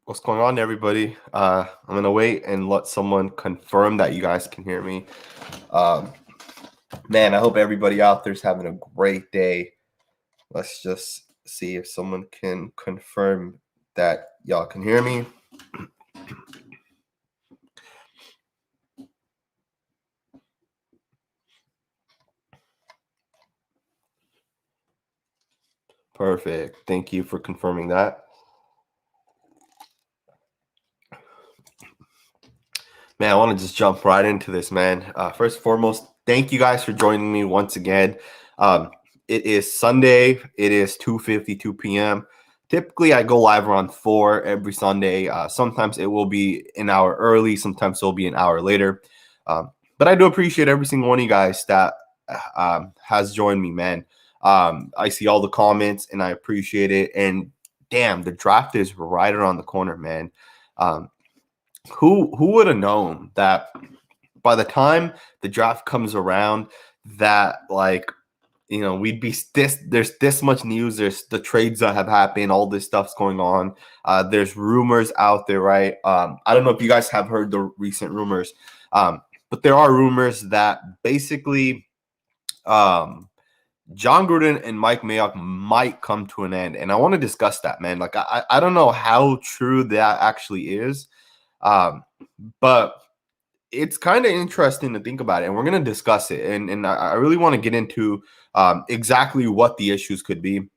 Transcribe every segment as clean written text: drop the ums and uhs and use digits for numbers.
What's going on, everybody? I'm gonna wait and let someone confirm that you guys can hear me. Um, Man, I hope everybody out there's having a great day. Let's just see if someone can confirm that y'all can hear me. Perfect. Thank you for confirming that. Man, I want to just jump right into this, man. First and foremost, thank you guys for joining me once again. It is Sunday. It is 2:52 p.m. Typically, I go live around 4 every Sunday. Sometimes it will be an hour early. Sometimes it will be an hour later. But I do appreciate every single one of you guys that has joined me, man. I see all the comments, and I appreciate it. And damn, the draft is right around the corner, man. Who would have known that by the time the draft comes around that we'd be there's this much news, there's the trades that have happened, all this stuff's going on. There's rumors out there, right? I don't know if you guys have heard the recent rumors, but there are rumors that basically John Gruden and Mike Mayock might come to an end, and I want to discuss that, man. Like I don't know how true that actually is. But it's kind of interesting to think about it, and we're going to discuss it. And I really want to get into exactly what the issues could be.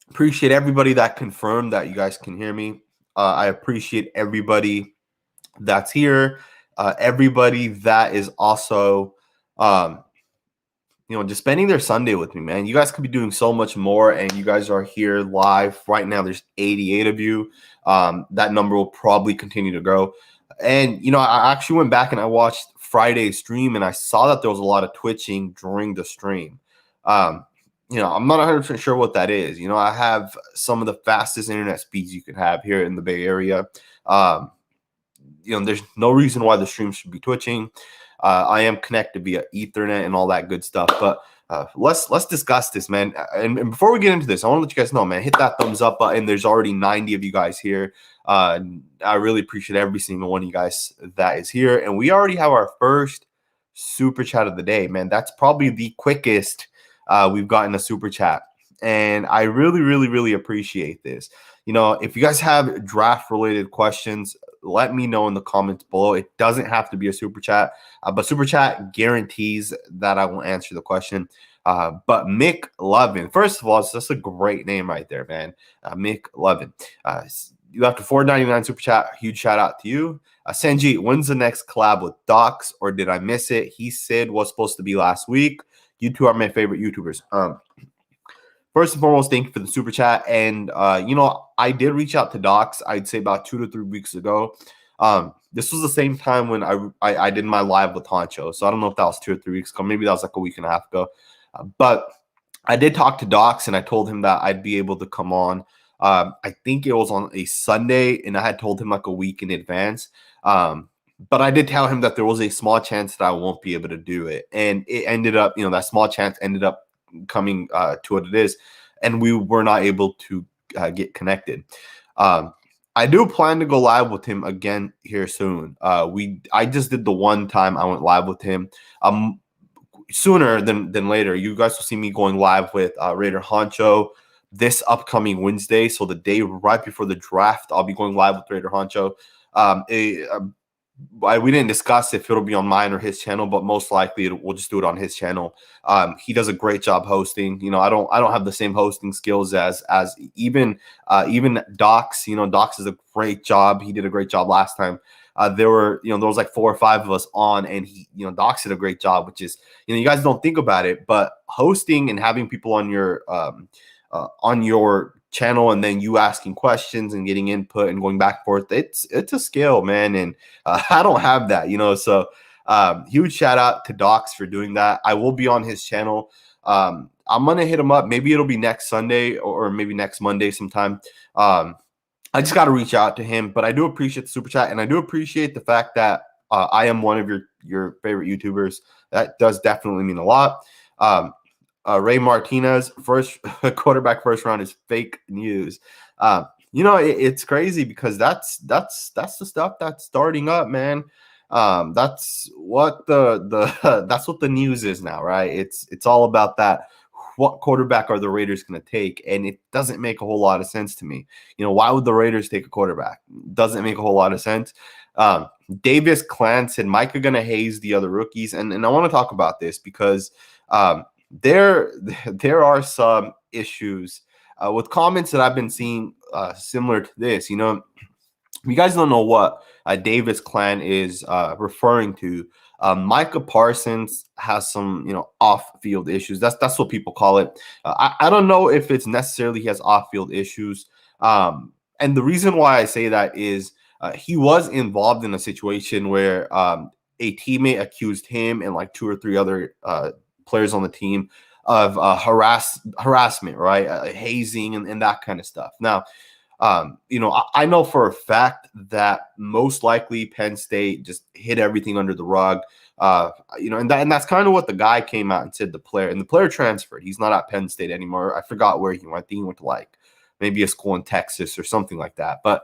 Appreciate everybody that confirmed that you guys can hear me. I appreciate everybody that's here. Everybody that is also, just spending their Sunday with me, man. You guys could be doing so much more, and you guys are here live right now. There's 88 of you. That number will probably continue to grow. And, I actually went back and I watched Friday's stream, and I saw that there was a lot of twitching during the stream. I'm not 100% sure what that is. I have some of the fastest internet speeds you could have here in the Bay Area. There's no reason why the stream should be twitching. I am connected via Ethernet and all that good stuff. But let's discuss this, man. And before we get into this, I want to let you guys know, man, hit that thumbs up button. There's already 90 of you guys here. I really appreciate every single one of you guys that is here. And we already have our first super chat of the day, man. That's probably the quickest we've gotten a super chat. And I really, really, really appreciate this. If you guys have draft related questions, let me know in the comments below. It doesn't have to be a super chat, but super chat guarantees that I will answer the question. But Mick Levin, first of all, it's just a great name right there, man. Mick Levin. You left a $4.99 super chat. Huge shout out to you. Sanjit, when's the next collab with Docs, or did I miss it? He said was supposed to be last week. You two are my favorite YouTubers. First and foremost, thank you for the super chat. And, I did reach out to Docs, I'd say about 2 to 3 weeks ago. This was the same time when I did my live with Honcho. So I don't know if that was 2 or 3 weeks ago. Maybe that was like a week and a half ago. But I did talk to Docs, and I told him that I'd be able to come on. I think it was on a Sunday, and I had told him like a week in advance. But I did tell him that there was a small chance that I won't be able to do it. And it ended up, that small chance ended up coming to what it is, and we were not able to get connected. I do plan to go live with him again here soon. I just did the one time I went live with him. Sooner than later, you guys will see me going live with Raider Honcho this upcoming Wednesday. So the day right before the draft, I'll be going live with Raider Honcho. We didn't discuss if it'll be on mine or his channel, but most likely we'll just do it on his channel. He does a great job hosting. I don't have the same hosting skills as even Docs. Docs does a great job. He did a great job last time. There was like 4 or 5 of us on, and Docs did a great job, which is, you guys don't think about it, but hosting and having people on your channel, and then you asking questions and getting input and going back and forth, it's a skill, man. And I don't have that, so huge shout out to Docs for doing that. I will be on his channel. I'm gonna hit him up. Maybe it'll be next Sunday or maybe next Monday sometime. I just got to reach out to him, but I do appreciate the super chat, and I do appreciate the fact that I am one of your favorite YouTubers. That does definitely mean a lot. Ray Martinez, first quarterback first round is fake news. It's crazy because that's the stuff that's starting up, man. That's what the that's what the news is now, right? It's all about that. What quarterback are the Raiders going to take? And it doesn't make a whole lot of sense to me. Why would the Raiders take a quarterback? Doesn't make a whole lot of sense. Um, Davis Clan said Micah going to haze the other rookies, and I want to talk about this because there there are some issues with comments that I've been seeing similar to this. You guys don't know what Davis Clan is referring to. Micah Parsons has some, off-field issues. That's what people call it. I don't know if it's necessarily he has off-field issues. And the reason why I say that is he was involved in a situation where a teammate accused him and like two or three other players on the team of harassment, right? Hazing and that kind of stuff. Now, I know for a fact that most likely Penn State just hid everything under the rug. And that's kind of what the guy came out and said. The player transferred. He's not at Penn State anymore. I forgot where he went. I think he went to like maybe a school in Texas or something like that. But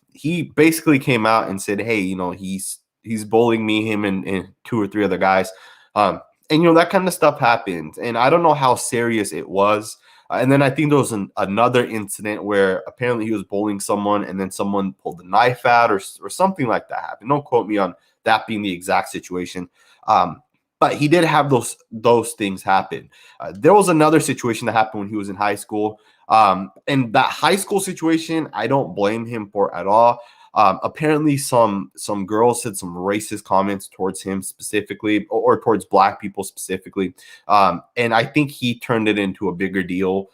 he basically came out and said, "Hey, he's bullying me, him and two or three other guys." And that kind of stuff happened. And I don't know how serious it was. And then I think there was another incident where apparently he was bullying someone and then someone pulled the knife out or something like that happened. Don't quote me on that being the exact situation. But he did have those things happen. There was another situation that happened when he was in high school. And that high school situation, I don't blame him for at all. Apparently some girls said some racist comments towards him specifically or towards black people specifically. And I think he turned it into a bigger deal,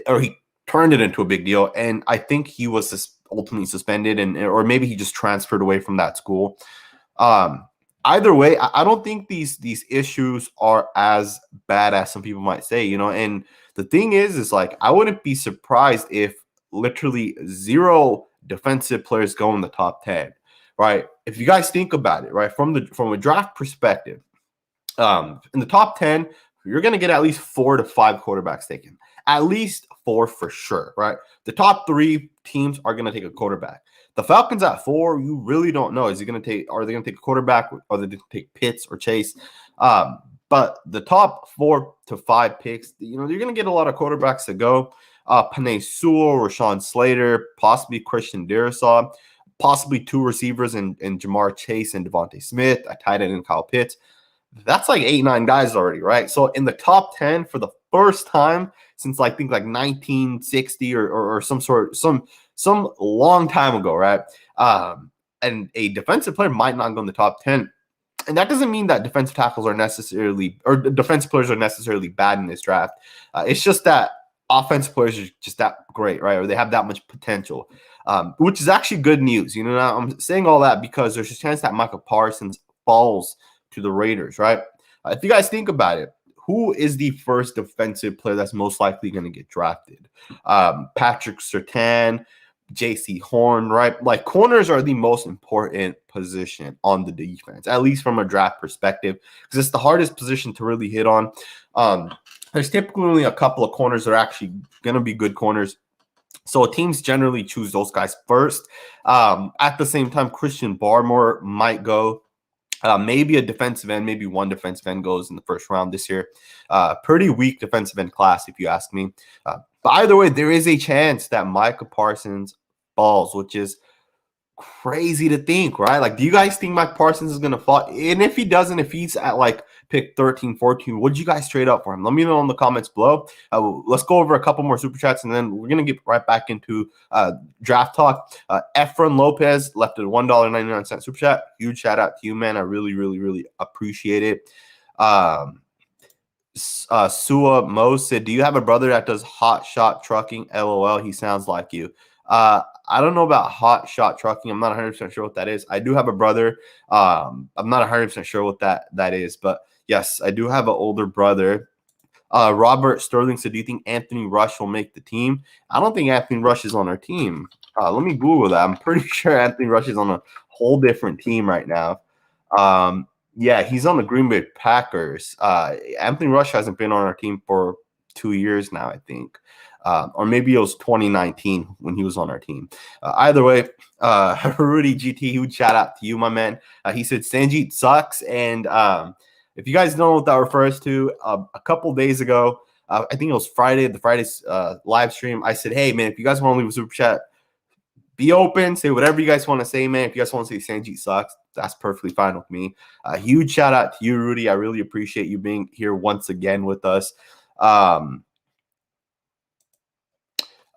or he turned it into a big deal. And I think he was ultimately suspended or maybe he just transferred away from that school. Either way, I don't think these issues are as bad as some people might say, and the thing is like, I wouldn't be surprised if literally zero defensive players go in the top 10, right? If you guys think about it, right, from a draft perspective, in the top 10, you're going to get at least 4 to 5 quarterbacks taken, at least 4 for sure, right? The top 3 teams are going to take a quarterback. The Falcons at 4, you really don't know. Are they going to take a quarterback? Or are they going to take Pitts or Chase? But the top 4 to 5 picks, you're going to get a lot of quarterbacks to go. Penei Sewell, Rashawn Slater, possibly Christian Darrisaw, possibly 2 receivers in Jamar Chase and Devontae Smith, a tight end in Kyle Pitts. That's like 8-9 guys already, right? So in the top 10 for the first time since I think like 1960 or some long time ago, right? And a defensive player might not go in the top 10. And that doesn't mean that defensive tackles are necessarily or defensive players are necessarily bad in this draft. It's just that offensive players are just that great, right? Or they have that much potential, which is actually good news. Now I'm saying all that because there's a chance that Micah Parsons falls to the Raiders, right? If you guys think about it, who is the first defensive player that's most likely going to get drafted? Patrick Surtain, J.C. Horn, right? Like corners are the most important position on the defense, at least from a draft perspective, because it's the hardest position to really hit on. There's typically only a couple of corners that are actually going to be good corners. So teams generally choose those guys first. At the same time, Christian Barmore might go. Maybe a defensive end, maybe one defensive end goes in the first round this year. Pretty weak defensive end class, if you ask me. But either way, there is a chance that Micah Parsons falls, which is crazy to think, right? Like, do you guys think Mike Parsons is going to fall? And if he doesn't, if he's at like pick 13, 14, would you guys trade up for him? Let me know in the comments below. Let's go over a couple more super chats, and then we're going to get right back into draft talk. Efren Lopez left a $1.99 super chat. Huge shout out to you, man. I really, really, really appreciate it. Sua Mo said, do you have a brother that does hot shot trucking? LOL, he sounds like you. I don't know about hot shot trucking. I'm not 100% sure what that is. I do have a brother. I'm not 100% sure what that is, but yes, I do have an older brother. Robert Sterling said, do you think Anthony Rush will make the team? I don't think Anthony Rush is on our team. Let me Google that. I'm pretty sure Anthony Rush is on a whole different team right now. Yeah, he's on the Green Bay Packers. Anthony Rush hasn't been on our team for 2 years now, I think. Or maybe it was 2019 when he was on our team. Either way, Rudy GT, huge shout out to you, my man. He said Sanjit sucks. And if you guys know what that refers to, a couple days ago, I think it was Friday's live stream, I said, hey, man, if you guys want to leave a super chat, be open, say whatever you guys want to say, man. If you guys want to say Sanjit sucks, that's perfectly fine with me. Huge shout out to you, Rudy. I really appreciate you being here once again with us.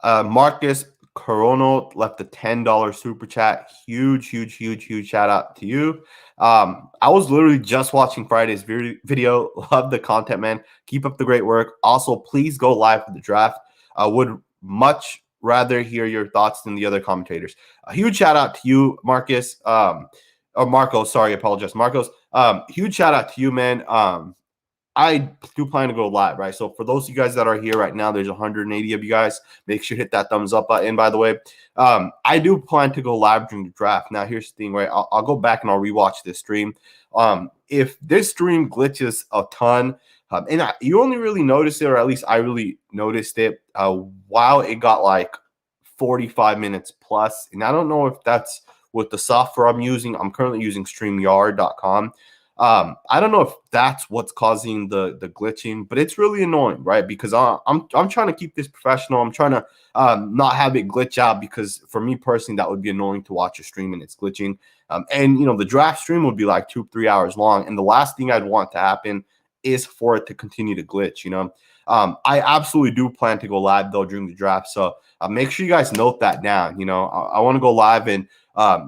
Marcus Corono left a $10 super chat. Huge shout out to you. I was literally just watching Friday's video. Love the content, man. Keep up the great work. Also, please go live for the draft. I would much rather hear your thoughts than the other commentators. A huge shout out to you, Marcus. Or Marcos, sorry, I apologize. Marcos, huge shout out to you, man. I do plan to go live, right? So for those of you guys that are here right now, there's 180 of you guys. Make sure you hit that thumbs up button, by the way. I do plan to go live during the draft. Now, here's the thing, right? I'll go back and I'll rewatch this stream. If this stream glitches a ton, you only really noticed it, or at least I really noticed it while it got like 45 minutes plus. And I don't know if that's with the software I'm using. I'm currently using StreamYard.com. I don't know if that's what's causing the glitching, but it's really annoying, right? Because I'm trying to keep this professional. I'm trying to not have it glitch out, because for me personally, that would be annoying to watch a stream and it's glitching. And you know, the draft stream would be like 2-3 hours long, and the last thing I'd want to happen is for it to continue to glitch. You know, I absolutely do plan to go live though during the draft, so make sure you guys note that down. You know, I want to go live, and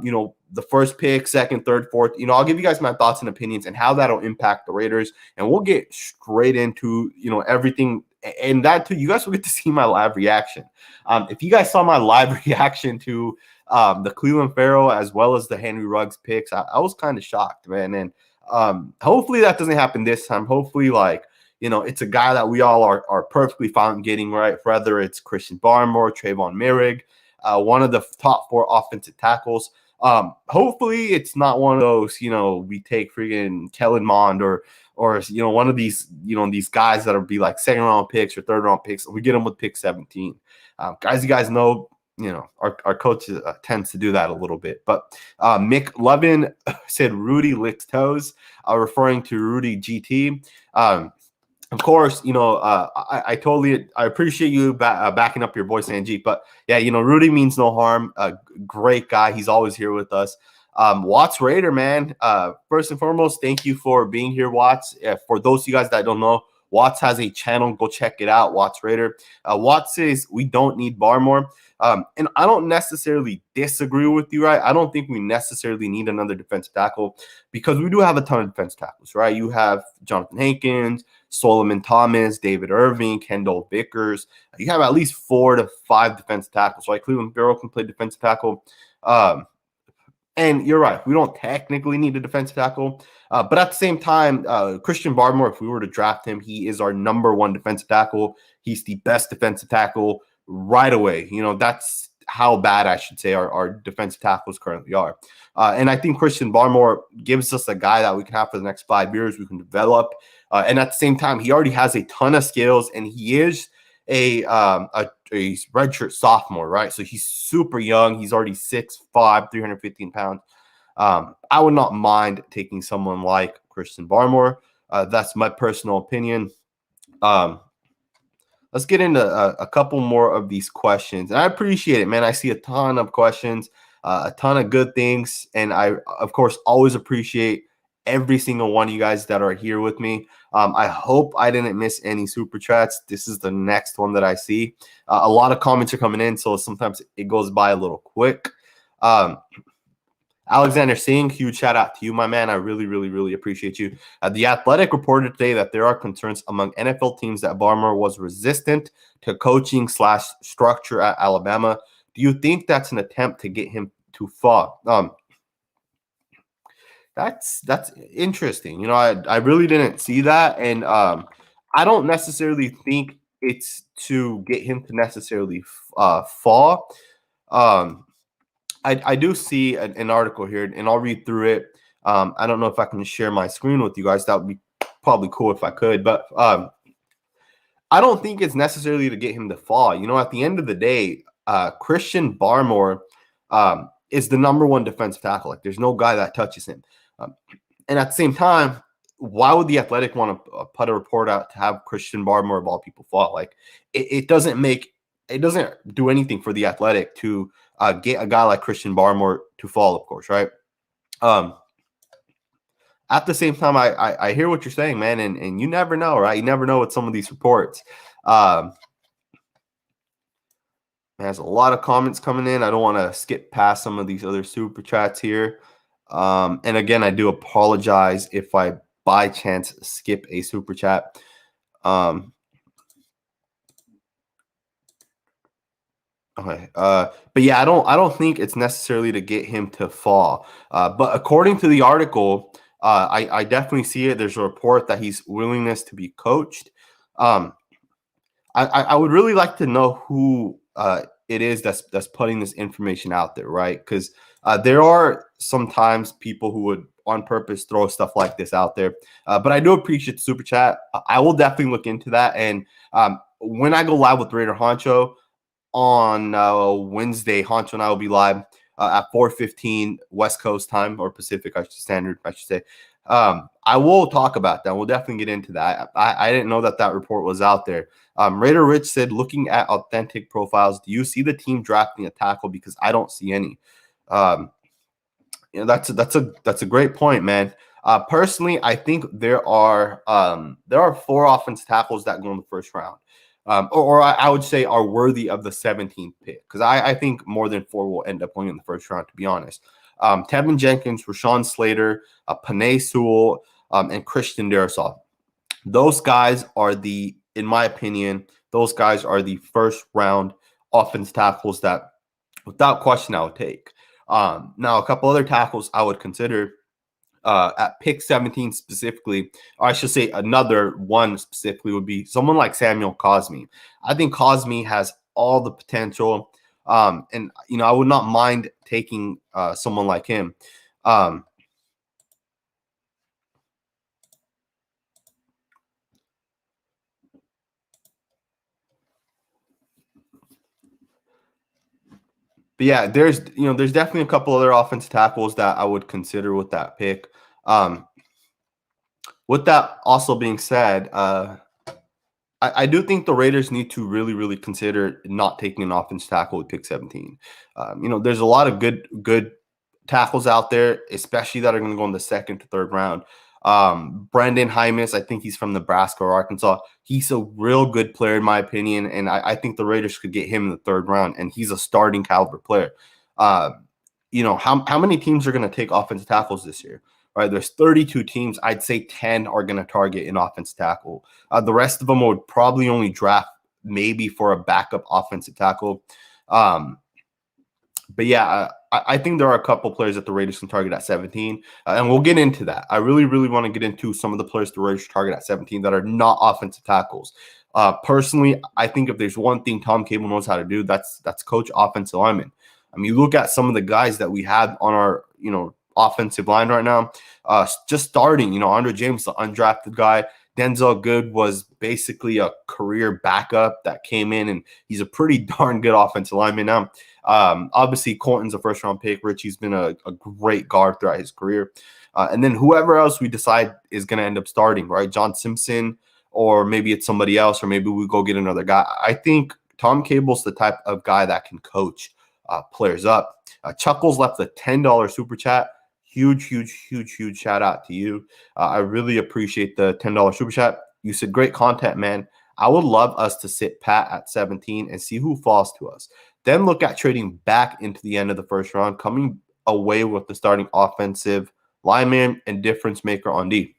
you know, the first pick, second, third, fourth, you know, I'll give you guys my thoughts and opinions and how that'll impact the Raiders. And we'll get straight into, you know, everything. And that too, you guys will get to see my live reaction. If you guys saw my live reaction to the Cleveland Farrell as well as the Henry Ruggs picks, I was kind of shocked, man. And hopefully that doesn't happen this time. Hopefully, like, you know, it's a guy that we all are perfectly fine getting, right? Whether it's Christian Barmore, Trayvon Merrick, one of the top 4 offensive tackles. Hopefully it's not one of those, you know, we take freaking Kellen Mond or you know, one of these, you know, these guys that'll be like 2nd round picks or 3rd round picks. We get them with pick 17. Guys, you guys know, you know, our coach tends to do that a little bit. But Mick Levin said Rudy licks toes, referring to Rudy GT. Of course, you know, I appreciate you backing up your boy Sanjit, but yeah, you know, Rudy means no harm. Great guy. He's always here with us. Watts Raider, man. First and foremost, thank you for being here, Watts. For those of you guys that don't know, Watts has a channel. Go check it out, Watts Raider. Watts says we don't need Barmore. And I don't necessarily disagree with you, right? I don't think we necessarily need another defensive tackle, because we do have a ton of defensive tackles, right? You have Jonathan Hankins, Solomon Thomas, David Irving, Kendall Vickers. You have at least 4 to 5 defensive tackles, right? Cleveland Farrell can play defensive tackle. And you're right, we don't technically need a defensive tackle. But at the same time, Christian Barmore, if we were to draft him, he is our #1 defensive tackle. He's the best defensive tackle right away. You know, that's how bad, I should say, our defensive tackles currently are. And I think Christian Barmore gives us a guy that we can have for the next 5 years, we can develop. And at the same time, he already has a ton of skills, and he is a redshirt sophomore, right? So he's super young. He's already 6'5", 315 pounds. I would not mind taking someone like Christian Barmore. That's my personal opinion. Let's get into a couple more of these questions. And I appreciate it, man. I see a ton of questions, a ton of good things. And I, of course, always appreciate every single one of you guys that are here with me. I hope I didn't miss any super chats. This is the next one that I see. A lot of comments are coming in, so sometimes it goes by a little quick. Alexander Singh, huge shout out to you, my man. I really appreciate you. The Athletic reported today that there are concerns among NFL teams that Barmore was resistant to coaching / structure at Alabama. Do you think that's an attempt to get him to fall? That's interesting. You know, I really didn't see that, and I don't necessarily think it's to get him to necessarily fall. I do see an article here, and I'll read through it. I don't know if I can share my screen with you guys. That would be probably cool if I could. But I don't think it's necessarily to get him to fall. You know, at the end of the day, Christian Barmore is the number one defensive tackle. Like, there's no guy that touches him. Um, and at the same time, why would the Athletic want to put a report out to have Christian Barmore of all people fall? Like, it doesn't do anything for the Athletic to get a guy like Christian Barmore to fall, of course, right? At the same time, I hear what you're saying, man, and you never know, right? You never know with some of these reports. There's a lot of comments coming in. I don't want to skip past some of these other super chats here. And again, I do apologize if I by chance skip a super chat. Okay. But yeah, I don't think it's necessarily to get him to fall. But according to the article, I definitely see it. There's a report that he's willingness to be coached. I would really like to know who it is that's putting this information out there, right? Because there are sometimes people who would on purpose throw stuff like this out there. But I do appreciate the super chat. I will definitely look into that. And when I go live with Raider Honcho on Wednesday, Honcho and I will be live at 4:15 West Coast time, or Pacific Standard, I should say. I will talk about that. We'll definitely get into that. I didn't know that report was out there. Raider Rich said, looking at authentic profiles, do you see the team drafting a tackle? Because I don't see any. That's a great point, man. Personally, I think there are 4 offensive tackles that go in the first round. Or I would say are worthy of the 17th pick, because I think more than 4 will end up going in the first round, to be honest. Tevin Jenkins, Rashawn Slater, Panay Sewell, and Christian Darrisaw. Those guys are in my opinion, those guys are the first round offense tackles that, without question, I would take. Now, a couple other tackles I would consider at pick 17 specifically, or I should say another one specifically, would be someone like Samuel Cosme. I think Cosme has all the potential. And, I would not mind taking someone like him. But yeah, there's definitely a couple other offensive tackles that I would consider with that pick. With that also being said, I do think the Raiders need to really, really consider not taking an offensive tackle with pick 17. There's a lot of good tackles out there, especially that are going to go in the second to third round. Brandon Hymas, I think he's from Nebraska or Arkansas. He's a real good player, in my opinion, and I think the Raiders could get him in the third round, and he's a starting caliber player. How many teams are going to take offensive tackles this year? Right, there's 32 teams. I'd say 10 are going to target an offensive tackle. The rest of them would probably only draft maybe for a backup offensive tackle. But yeah, I think there are a couple players that the Raiders can target at 17, and we'll get into that. I really, really want to get into some of the players the Raiders target at 17 that are not offensive tackles. Personally, I think if there's one thing Tom Cable knows how to do, that's coach offensive linemen. I mean, you look at some of the guys that we have on our offensive line right now. Just starting, Andre James, the undrafted guy. Denzel Good was basically a career backup that came in, and he's a pretty darn good offensive lineman now. Obviously, Colton's a first-round pick. Richie's been a great guard throughout his career. And then whoever else we decide is going to end up starting, right? John Simpson, or maybe it's somebody else, or maybe we go get another guy. I think Tom Cable's the type of guy that can coach players up. Chuckles left a $10 super chat. Huge shout out to you. I really appreciate the $10 super chat. You said great content, man. I would love us to sit pat at 17 and see who falls to us. Then look at trading back into the end of the first round, coming away with the starting offensive lineman and difference maker on D.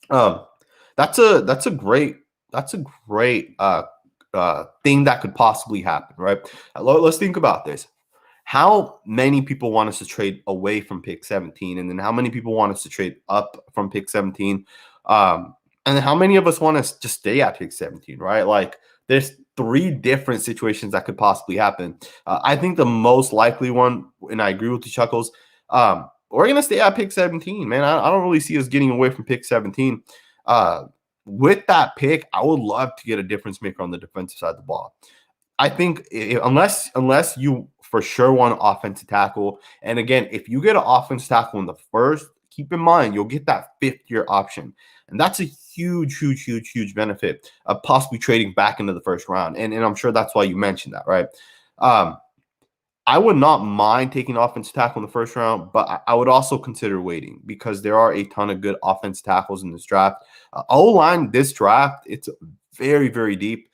That's a great thing that could possibly happen, right? Let's think about this. How many people want us to trade away from pick 17? And then how many people want us to trade up from pick 17? And then how many of us want us to just stay at pick 17, right? Like, there's 3 different situations that could possibly happen. I think the most likely one, and I agree with the Chuckles, we're going to stay at pick 17, man. I don't really see us getting away from pick 17. with that pick, I would love to get a difference maker on the defensive side of the ball. I think unless you for sure want an offensive tackle, and again, if you get an offensive tackle in the first, keep in mind you'll get that 5th-year option, and that's a huge benefit of possibly trading back into the first round. And I'm sure that's why you mentioned that, right? I would not mind taking offensive tackle in the first round, but I would also consider waiting because there are a ton of good offensive tackles in this draft. O-line, this draft, it's very deep.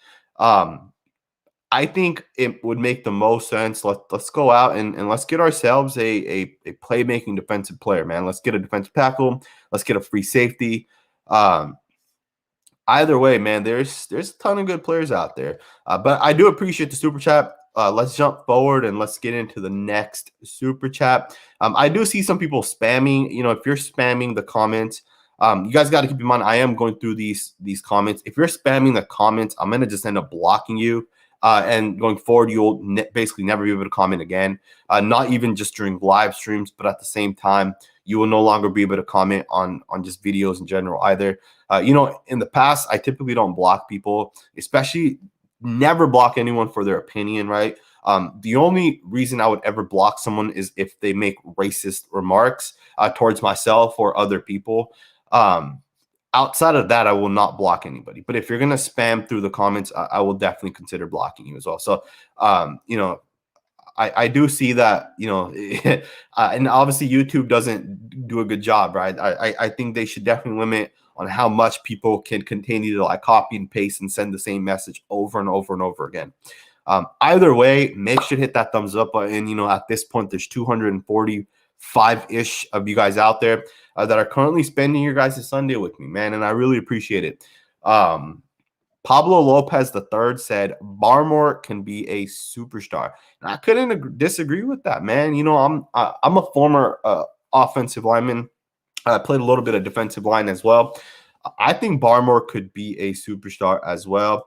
I think it would make the most sense. Let's go out and let's get ourselves a playmaking defensive player, man. Let's get a defensive tackle. Let's get a free safety. Either way, man, there's a ton of good players out there. But I do appreciate the super chat. Let's jump forward and let's get into the next super chat. I do see some people spamming. You know, if you're spamming the comments, you guys got to keep in mind, I am going through these comments. If you're spamming the comments, I'm going to just end up blocking you. And going forward, you'll basically never be able to comment again. Not even just during live streams, but at the same time, you will no longer be able to comment on just videos in general either. You know, in the past, I typically don't block people, especially never block anyone for their opinion, right? The only reason I would ever block someone is if they make racist remarks towards myself or other people. Outside of that, I will not block anybody. But if you're going to spam through the comments, I will definitely consider blocking you as well. So, you know, I do see that, you know, and obviously YouTube doesn't do a good job, right? I think they should definitely limit on how much people can continue to like copy and paste and send the same message over and over again. Either way, make sure to hit that thumbs up button. You know, at this point, there's 245-ish of you guys out there that are currently spending your guys' Sunday with me, man, and I really appreciate it. Pablo Lopez III said Barmore can be a superstar, and I couldn't disagree with that, man. You know, I'm a former offensive lineman. I played a little bit of defensive line as well. I think Barmore could be a superstar as well.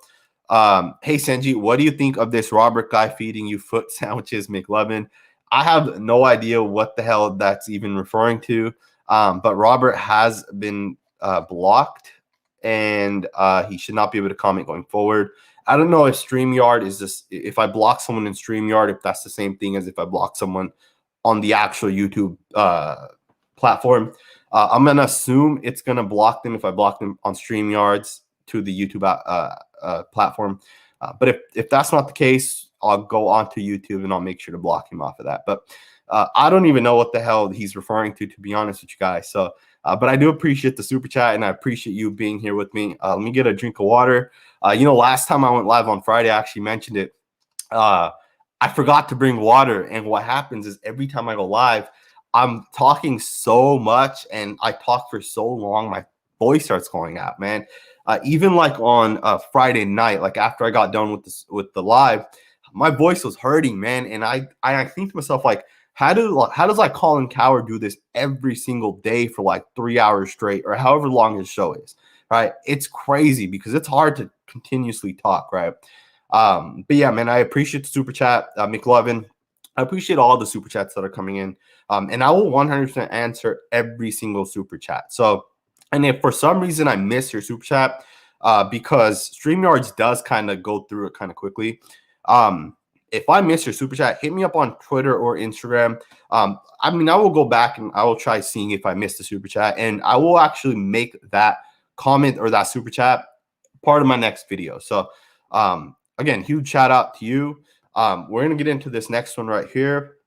Hey, Sanjit, what do you think of this Robert guy feeding you foot sandwiches, McLovin? I have no idea what the hell that's even referring to, but Robert has been blocked, and he should not be able to comment going forward. I don't know if StreamYard is just if I block someone in StreamYard, if that's the same thing as if I block someone on the actual YouTube platform. I'm going to assume it's going to block them if I block them on StreamYards to the YouTube platform. But if that's not the case, I'll go onto YouTube and I'll make sure to block him off of that. But I don't even know what the hell he's referring to be honest with you guys. So, but I do appreciate the super chat and I appreciate you being here with me. Let me get a drink of water. You know, last time I went live on Friday, I actually mentioned it. I forgot to bring water. And what happens is every time I go live, I'm talking so much and I talk for so long, my voice starts going out, man. Even like on Friday night, like after I got done with the live, my voice was hurting, man. And I think to myself, like, how does like Colin Cowherd do this every single day for like 3 hours straight or however long his show is, right? It's crazy because it's hard to continuously talk, right? But yeah, man, I appreciate the super chat, McLovin. I appreciate all the super chats that are coming in. And I will 100% answer every single super chat. So, and if for some reason I miss your super chat, because StreamYards does kind of go through it kind of quickly. If I miss your super chat, hit me up on Twitter or Instagram. I mean, I will go back and I will try seeing if I missed the super chat, and I will actually make that comment or that super chat part of my next video. So, again, huge shout out to you. We're going to get into this next one right here.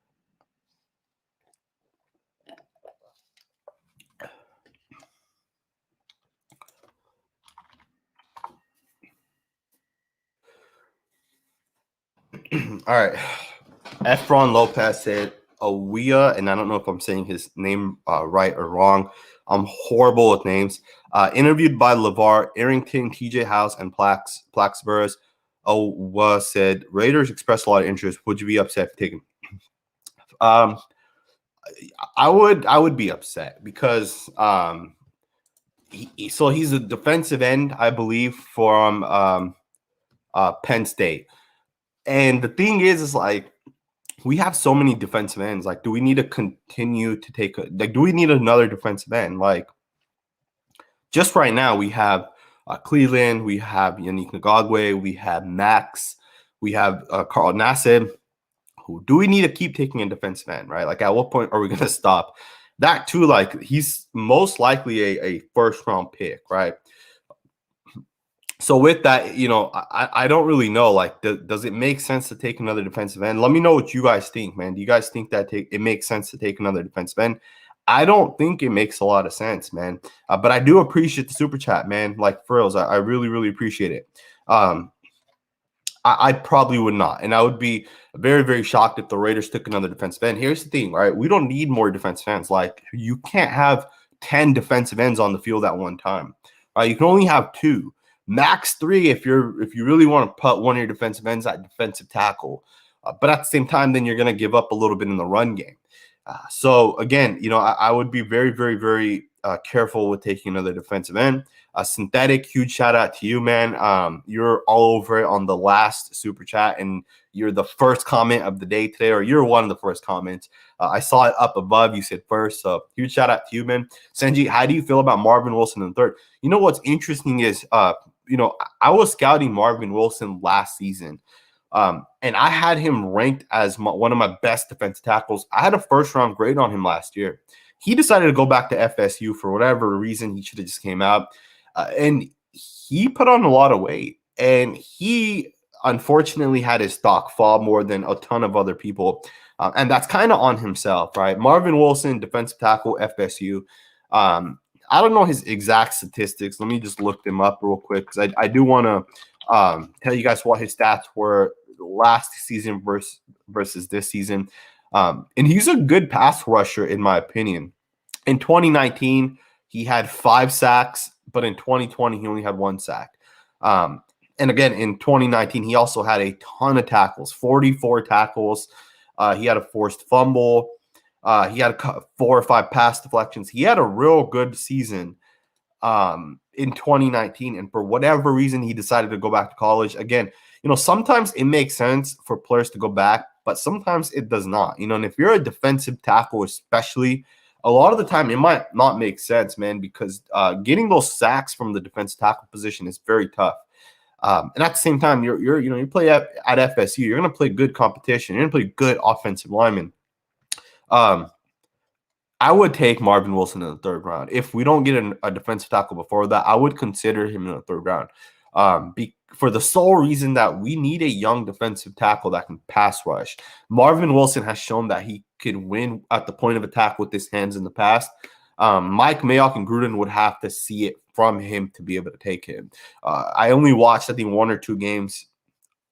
All right. Efron Lopez said Awia, and I don't know if I'm saying his name right or wrong. I'm horrible with names. Interviewed by LeVar Arrington, TJ House, and Plax Burris. Owa said Raiders expressed a lot of interest. Would you be upset if taken? I would be upset because so he's a defensive end, I believe, from Penn State. And the thing is like we have so many defensive ends. Like, do we need to continue to take do we need another defensive end? Like, just right now we have Cleveland, we have Yannick Ngakwe, we have Max, we have Carl Nassib. Who do we need to keep taking a defensive end, right? Like, at what point are we going to stop that too? Like, he's most likely a first round pick, right? So with that, I don't really know. Like, does it make sense to take another defensive end? Let me know what you guys think, man. Do you guys think that it makes sense to take another defensive end? I don't think it makes a lot of sense, man. But I do appreciate the super chat, man. Like, for reals, I really, really appreciate it. I probably would not. And I would be very, very shocked if the Raiders took another defensive end. Here's the thing, right? We don't need more defensive ends. Like, you can't have 10 defensive ends on the field at one time, right? You can only have 2. Max 3 if you really want to put one of your defensive ends at defensive tackle. But at the same time, then you're going to give up a little bit in the run game. So again, I would be very, very, very careful with taking another defensive end. Synthetic, huge shout out to you, man. You're all over it on the last super chat, and you're the first comment of the day today, or you're one of the first comments. I saw it up above. You said first, so huge shout out to you, man. Sanjit, how do you feel about Marvin Wilson in the third? What's interesting is, I was scouting Marvin Wilson last season. And I had him ranked as one of my best defensive tackles. I had a first-round grade on him last year. He decided to go back to FSU for whatever reason. He should have just came out. And he put on a lot of weight. And he, unfortunately, had his stock fall more than a ton of other people. And that's kind of on himself, right? Marvin Wilson, defensive tackle, FSU. I don't know his exact statistics. Let me just look them up real quick, because I do want to tell you guys what his stats were last season versus this season. And he's a good pass rusher, in my opinion. In 2019, he had 5 sacks, but in 2020, he only had 1 sack. And again, in 2019, he also had a ton of tackles, 44 tackles. He had a forced fumble. He had 4 or 5 pass deflections. He had a real good season in 2019, and for whatever reason, he decided to go back to college. Again, sometimes it makes sense for players to go back, but sometimes it does not. And if you're a defensive tackle, especially, a lot of the time it might not make sense, man, because getting those sacks from the defensive tackle position is very tough. And at the same time, you play at FSU, you're going to play good competition. You're going to play good offensive linemen. I would take Marvin Wilson in the 3rd round. If we don't get a defensive tackle before that, I would consider him in the 3rd round. For the sole reason that we need a young defensive tackle that can pass rush. Marvin Wilson has shown that he can win at the point of attack with his hands in the past. Mike Mayock and Gruden would have to see it from him to be able to take him. I only watched, I think, 1 or 2 games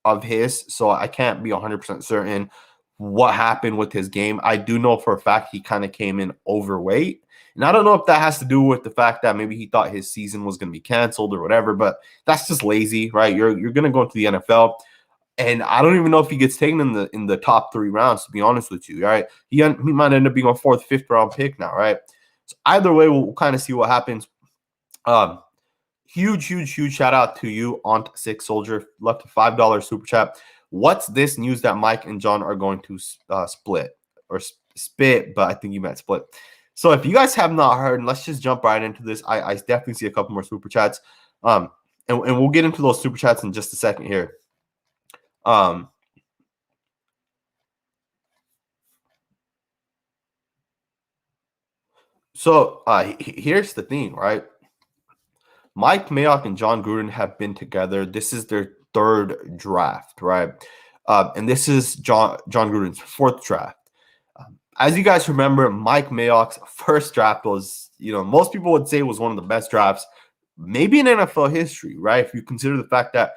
of his, so I can't be 100% certain what happened with his game. I do know for a fact he kind of came in overweight. And I don't know if that has to do with the fact that maybe he thought his season was going to be canceled or whatever, but that's just lazy, right? You're going to go into the NFL, and I don't even know if he gets taken in the top 3 rounds, to be honest with you, right? He might end up being a 4th, 5th round pick now, right? So either way, we'll kind of see what happens. Huge shout out to you, Aunt Sick Soldier. Left a $5 super chat. What's this news that Mike and John are going to split or spit? But I think you meant split. So if you guys have not heard, let's just jump right into this. I definitely see a couple more super chats. And we'll get into those super chats in just a second here. So here's the thing, right? Mike Mayock and John Gruden have been together. This is their 3rd draft, right? And this is John Gruden's 4th draft. As you guys remember, Mike Mayock's first draft was, most people would say was one of the best drafts, maybe in NFL history, right? If you consider the fact that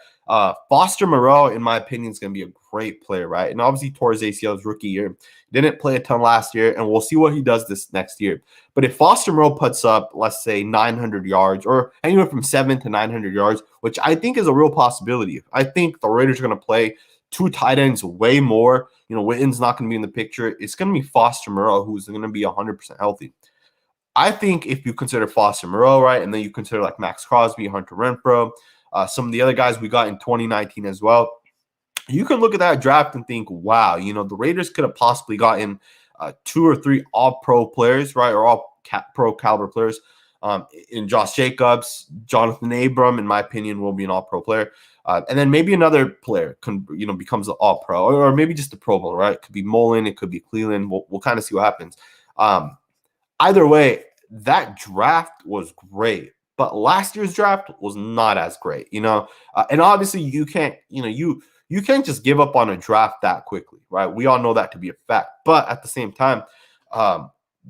Foster Moreau, in my opinion, is going to be a great player, right? And obviously tore his ACL his rookie year. Didn't play a ton last year, and we'll see what he does this next year. But if Foster Moreau puts up, let's say, 900 yards or anywhere from 700 to 900 yards, which I think is a real possibility. I think the Raiders are going to play 2 tight ends way more. Witten's not going to be in the picture. It's going to be Foster Moreau, who's going to be 100% healthy. I think if you consider Foster Moreau, right, and then you consider like Max Crosby, Hunter Renfrow, some of the other guys we got in 2019 as well, you can look at that draft and think, wow, the Raiders could have possibly gotten 2 or 3 all-pro players, right, or all pro caliber players. In Josh Jacobs, Jonathan Abram, in my opinion, will be an all-pro player. And then maybe another player becomes an all-pro, or maybe just a Pro Bowl, right? It could be Mullen, it could be Cleveland. We'll kind of see what happens. Either way, that draft was great, but last year's draft was not as great, and obviously you can't, you can't just give up on a draft that quickly, right? We all know that to be a fact, but at the same time,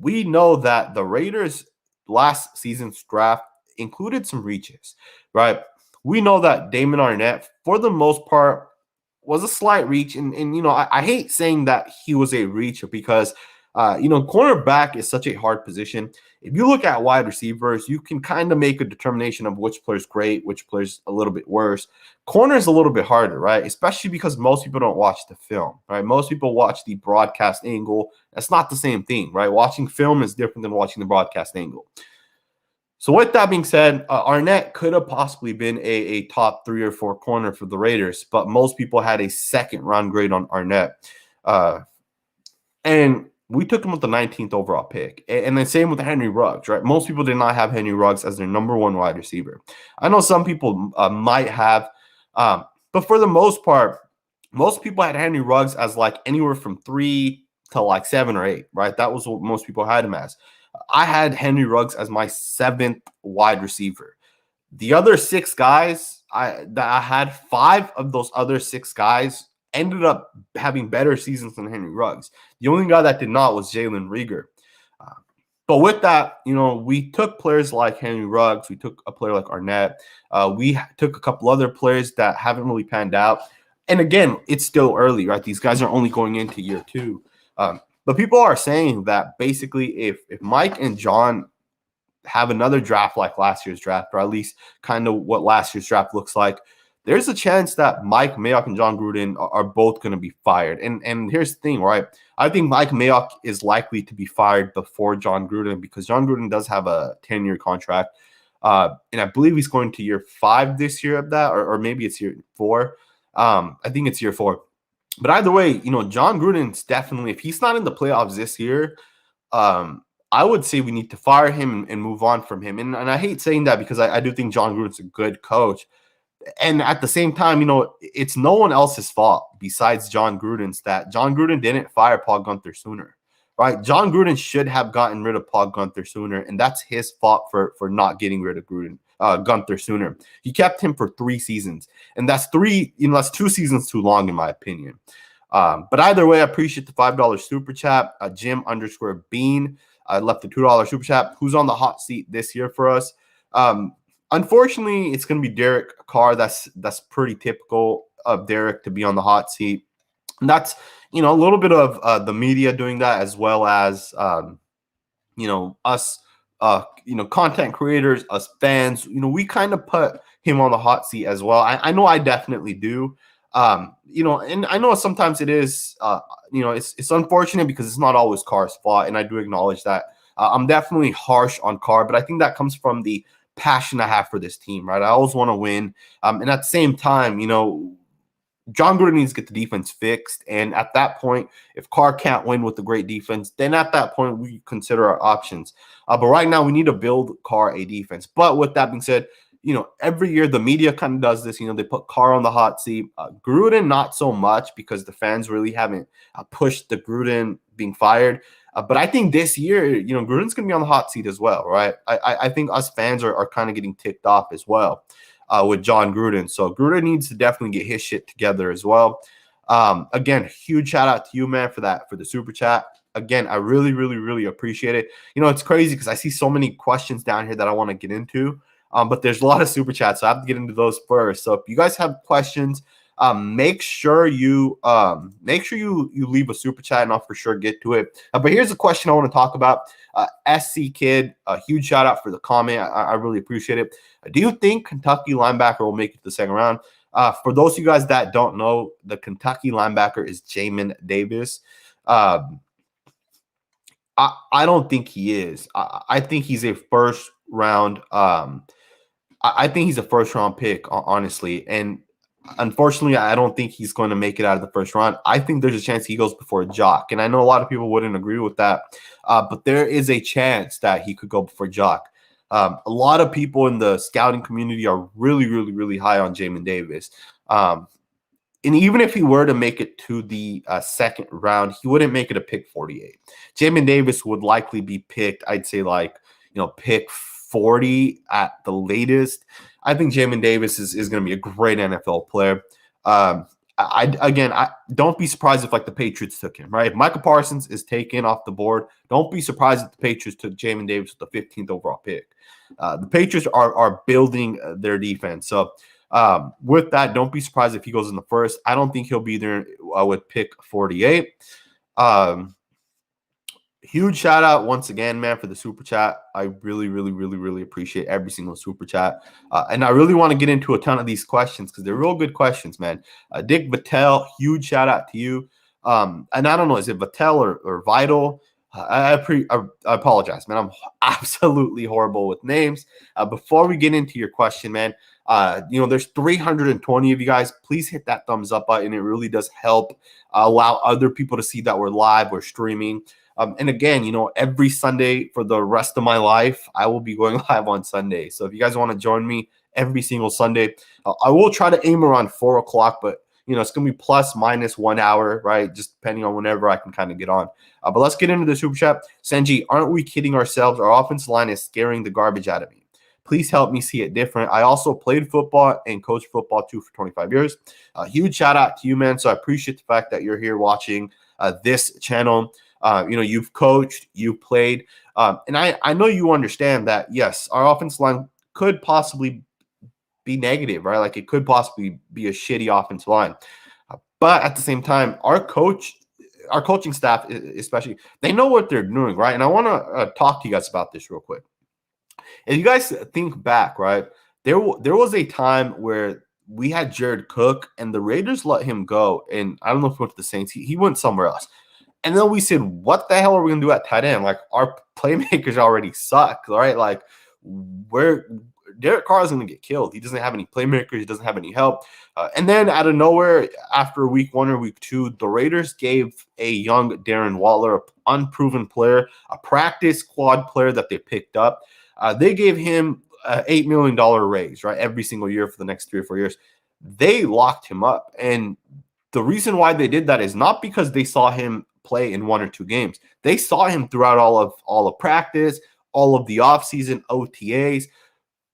we know that the Raiders last season's draft included some reaches, right? We know that Damon Arnett, for the most part, was a slight reach, and I hate saying that he was a reach because cornerback is such a hard position. If you look at wide receivers, you can kind of make a determination of which player's great, which player's a little bit worse. Corner is a little bit harder, right? Especially because most people don't watch the film, right? Most people watch the broadcast angle. That's not the same thing, right? Watching film is different than watching the broadcast angle. So with that being said, Arnett could have possibly been a top 3 or 4 corner for the Raiders, but most people had a second-round grade on Arnett. And we took him with the 19th overall pick. And then same with Henry Ruggs, right? Most people did not have Henry Ruggs as their number 1 wide receiver. I know some people might have, but for the most part, most people had Henry Ruggs as like anywhere from 3 to like 7 or 8, right? That was what most people had him as. I had Henry Ruggs as my 7th wide receiver. The other 6 guys, I had 5 of those other 6 guys ended up having better seasons than Henry Ruggs. The only guy that did not was Jalen Reagor. But with that, we took players like Henry Ruggs. We took a player like Arnett. We took a couple other players that haven't really panned out. And again, it's still early, right? These guys are only going into year 2. But people are saying that basically if Mike and John have another draft like last year's draft, or at least kind of what last year's draft looks like, there's a chance that Mike Mayock and John Gruden are both going to be fired. And here's the thing, right? I think Mike Mayock is likely to be fired before John Gruden because John Gruden does have a 10-year contract. And I believe he's going to year 5 this year of that, or maybe it's year 4. I think it's year 4. But either way, John Gruden's definitely, if he's not in the playoffs this year, I would say we need to fire him and move on from him. And I hate saying that because I do think John Gruden's a good coach. And at the same time, it's no one else's fault besides John Gruden's that John Gruden didn't fire Paul Guenther sooner, right? John Gruden should have gotten rid of Paul Guenther sooner, and that's his fault for not getting rid of Guenther sooner. He kept him for 3 seasons, and that's 2 seasons too long in my opinion. But either way, I appreciate the $5 super chat. Jim_Bean left the $2 super chat. Who's on the hot seat this year for us? Unfortunately, it's going to be Derek Carr. That's pretty typical of Derek to be on the hot seat. And that's, a little bit of the media doing that as well as, us, content creators, us fans. We kind of put him on the hot seat as well. I know I definitely do. And I know sometimes it is, it's unfortunate because it's not always Carr's fault. And I do acknowledge that. I'm definitely harsh on Carr, but I think that comes from the passion I have for this team, right? I always want to win. And at the same time, John Gruden needs to get the defense fixed. And at that point, if Carr can't win with the great defense, then at that point, we consider our options. But right now, we need to build Carr a defense. But with that being said, every year the media kind of does this. They put Carr on the hot seat. Gruden, not so much because the fans really haven't pushed the Gruden being fired. But I think this year, Gruden's going to be on the hot seat as well, right? I think us fans are kind of getting ticked off as well with John Gruden. So Gruden needs to definitely get his shit together as well. Again, huge shout out to you, man, for the super chat. Again, I really, really, really appreciate it. It's crazy because I see so many questions down here that I want to get into. But there's a lot of super chats, so I have to get into those first. So if you guys have questions, make sure you leave a super chat, and I'll for sure get to it. But here's a question I want to talk about. SC Kid, a huge shout out for the comment. I really appreciate it. Do you think Kentucky linebacker will make it to the second round? For those of you guys that don't know, the Kentucky linebacker is Jamin Davis. I don't think he is. I think he's a first round. I think he's a first round pick, honestly. And unfortunately, I don't think he's going to make it out of the first round. I think there's a chance he goes before Jock. And I know a lot of people wouldn't agree with that. But there is a chance that he could go before Jock. A lot of people in the scouting community are really, really, really high on Jamin Davis. And even if he were to make it to the second round, he wouldn't make it a pick 48. Jamin Davis would likely be picked, I'd say, like, pick 40 at the latest. I think Jamin Davis is going to be a great NFL player. I don't be surprised if, like, the Patriots took him, right? If Michael Parsons is taken off the board, don't be surprised if the Patriots took Jamin Davis with the 15th overall pick. The Patriots are building their defense. So with that, don't be surprised if he goes in the first. I don't think he'll be there with pick 48. Huge shout out once again, man, for the super chat. I really, really, really, really appreciate every single super chat. And I really want to get into a ton of these questions because they're real good questions, man. Dick Vittel, huge shout out to you. And I don't know, is it Vittel or Vital? I apologize, man. I'm absolutely horrible with names. Before we get into your question, man, there's 320 of you guys. Please hit that thumbs up button. It really does help allow other people to see that we're live, we're streaming. And again, every Sunday for the rest of my life, I will be going live on Sunday. So if you guys want to join me every single Sunday, I will try to aim around 4 o'clock, but it's going to be plus minus 1 hour, right? Just depending on whenever I can kind of get on. But let's get into the super chat. Sanji, aren't we kidding ourselves? Our offensive line is scaring the garbage out of me. Please help me see it different. I also played football and coached football too for 25 years. Huge shout out to you, man. So I appreciate the fact that you're here watching this channel. You've coached, you've played. And I know you understand that, yes, our offensive line could possibly be negative, right? Like, it could possibly be a shitty offensive line. But at the same time, our coaching staff, especially, they know what they're doing, right? And I want to talk to you guys about this real quick. If you guys think back, right, there was a time where we had Jared Cook and the Raiders let him go. And I don't know if he went to the Saints. He went somewhere else. And then we said, what the hell are we going to do at tight end? Like, our playmakers already suck, right? Like, Derek Carr is going to get killed. He doesn't have any playmakers. He doesn't have any help. And then out of nowhere, after week 1 or week 2, the Raiders gave a young Darren Waller, an unproven player, a practice squad player that they picked up. They gave him an $8 million raise, right, every single year for the next 3 or 4 years. They locked him up. And the reason why they did that is not because they saw him play in 1 or 2 games. They saw him throughout all of practice, all of the offseason OTAs.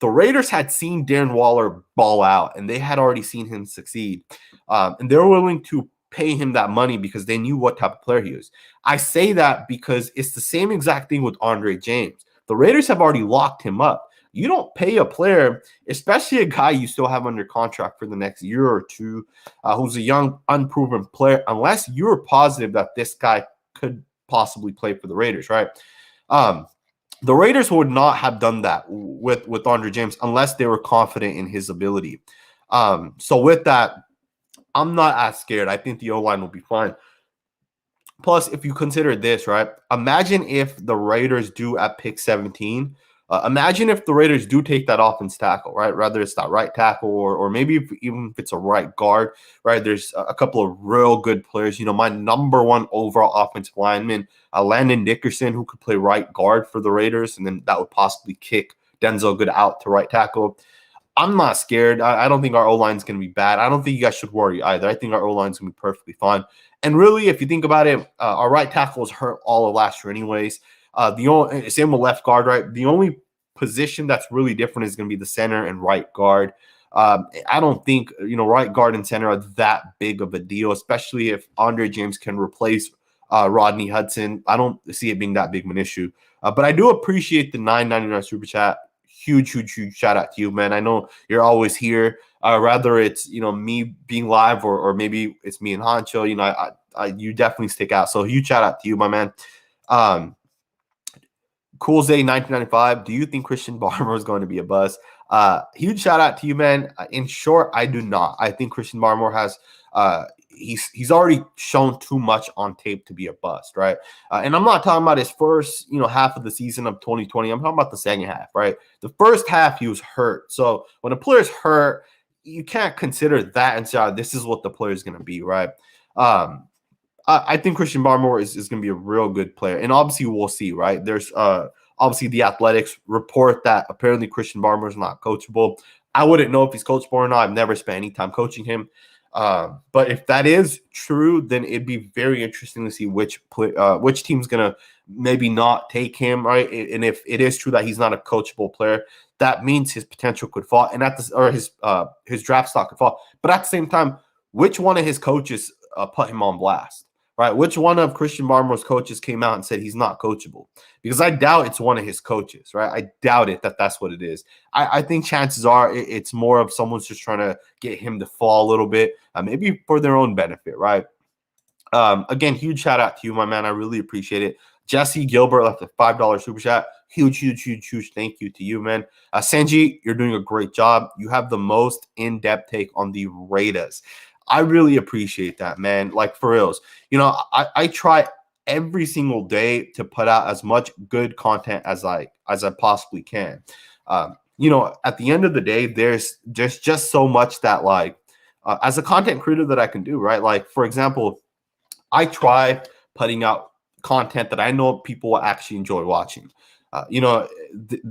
The Raiders had seen Darren Waller ball out, and they had already seen him succeed. And they were willing to pay him that money because they knew what type of player he is. I say that because it's the same exact thing with Andre James. The Raiders have already locked him up. You don't pay a player, especially a guy you still have under contract for the next year or two, who's a young, unproven player, unless you're positive that this guy could possibly play for the Raiders, right? The Raiders would not have done that with Andre James unless they were confident in his ability. So with that, I'm not as scared. I think the O-line will be fine. Plus, if you consider this, right, imagine if the Raiders do at pick 17. Imagine if the Raiders do take that offense tackle, right? Whether it's that right tackle or maybe even if it's a right guard, right? There's a couple of real good players. My number 1 overall offensive lineman, Landon Dickerson, who could play right guard for the Raiders, and then that would possibly kick Denzel Good out to right tackle. I'm not scared. I don't think our O-line is going to be bad. I don't think you guys should worry either. I think our O-line is going to be perfectly fine. And really, if you think about it, our right tackle was hurt all of last year anyways. The only same with left guard, right? The only position that's really different is going to be the center and right guard. I don't think right guard and center are that big of a deal, especially if Andre James can replace Rodney Hudson. I don't see it being that big of an issue. But I do appreciate the $9.99 super chat. Huge shout out to you, man. I know you're always here. Rather it's me being live or maybe it's me and Honcho. You definitely stick out. So huge shout out to you, my man. Cool Zay 1995. Do you think Christian Barmore is going to be a bust? Huge shout out to you, man. In short, I do not. I think Christian Barmore has he's already shown too much on tape to be a bust, right? And I'm not talking about his first half of the season of 2020. I'm talking about the second half, right? The first half he was hurt. So when a player's hurt, you can't consider that and say, this is what the player is going to be, right? I think Christian Barmore is going to be a real good player. And obviously we'll see, right? There's a Obviously, the Athletics report that apparently Christian Barmore is not coachable. I wouldn't know if he's coachable or not. I've never spent any time coaching him. But if that is true, then it'd be very interesting to see which team's gonna maybe not take him, right? And if it is true that he's not a coachable player, that means his potential could fall, and his draft stock could fall. But at the same time, which one of his coaches put him on blast, right? Which one of Christian Barmore's coaches came out and said he's not coachable? Because I doubt it's one of his coaches, right? I doubt it that's what it is. I think chances are it's more of someone's just trying to get him to fall a little bit, maybe for their own benefit, right? Again, huge shout out to you, my man. I really appreciate it. Jesse Gilbert left a $5 super chat. Huge thank you to you, man. Sanjit, you're doing a great job. You have the most in-depth take on the Raiders. I really appreciate that, man. Like, for reals. You know, I try every single day to put out as much good content as I possibly can. You know, at the end of the day, there's just so much that, like, as a content creator that I can do, right? Like, for example, I try putting out content that I know people will actually enjoy watching. You know,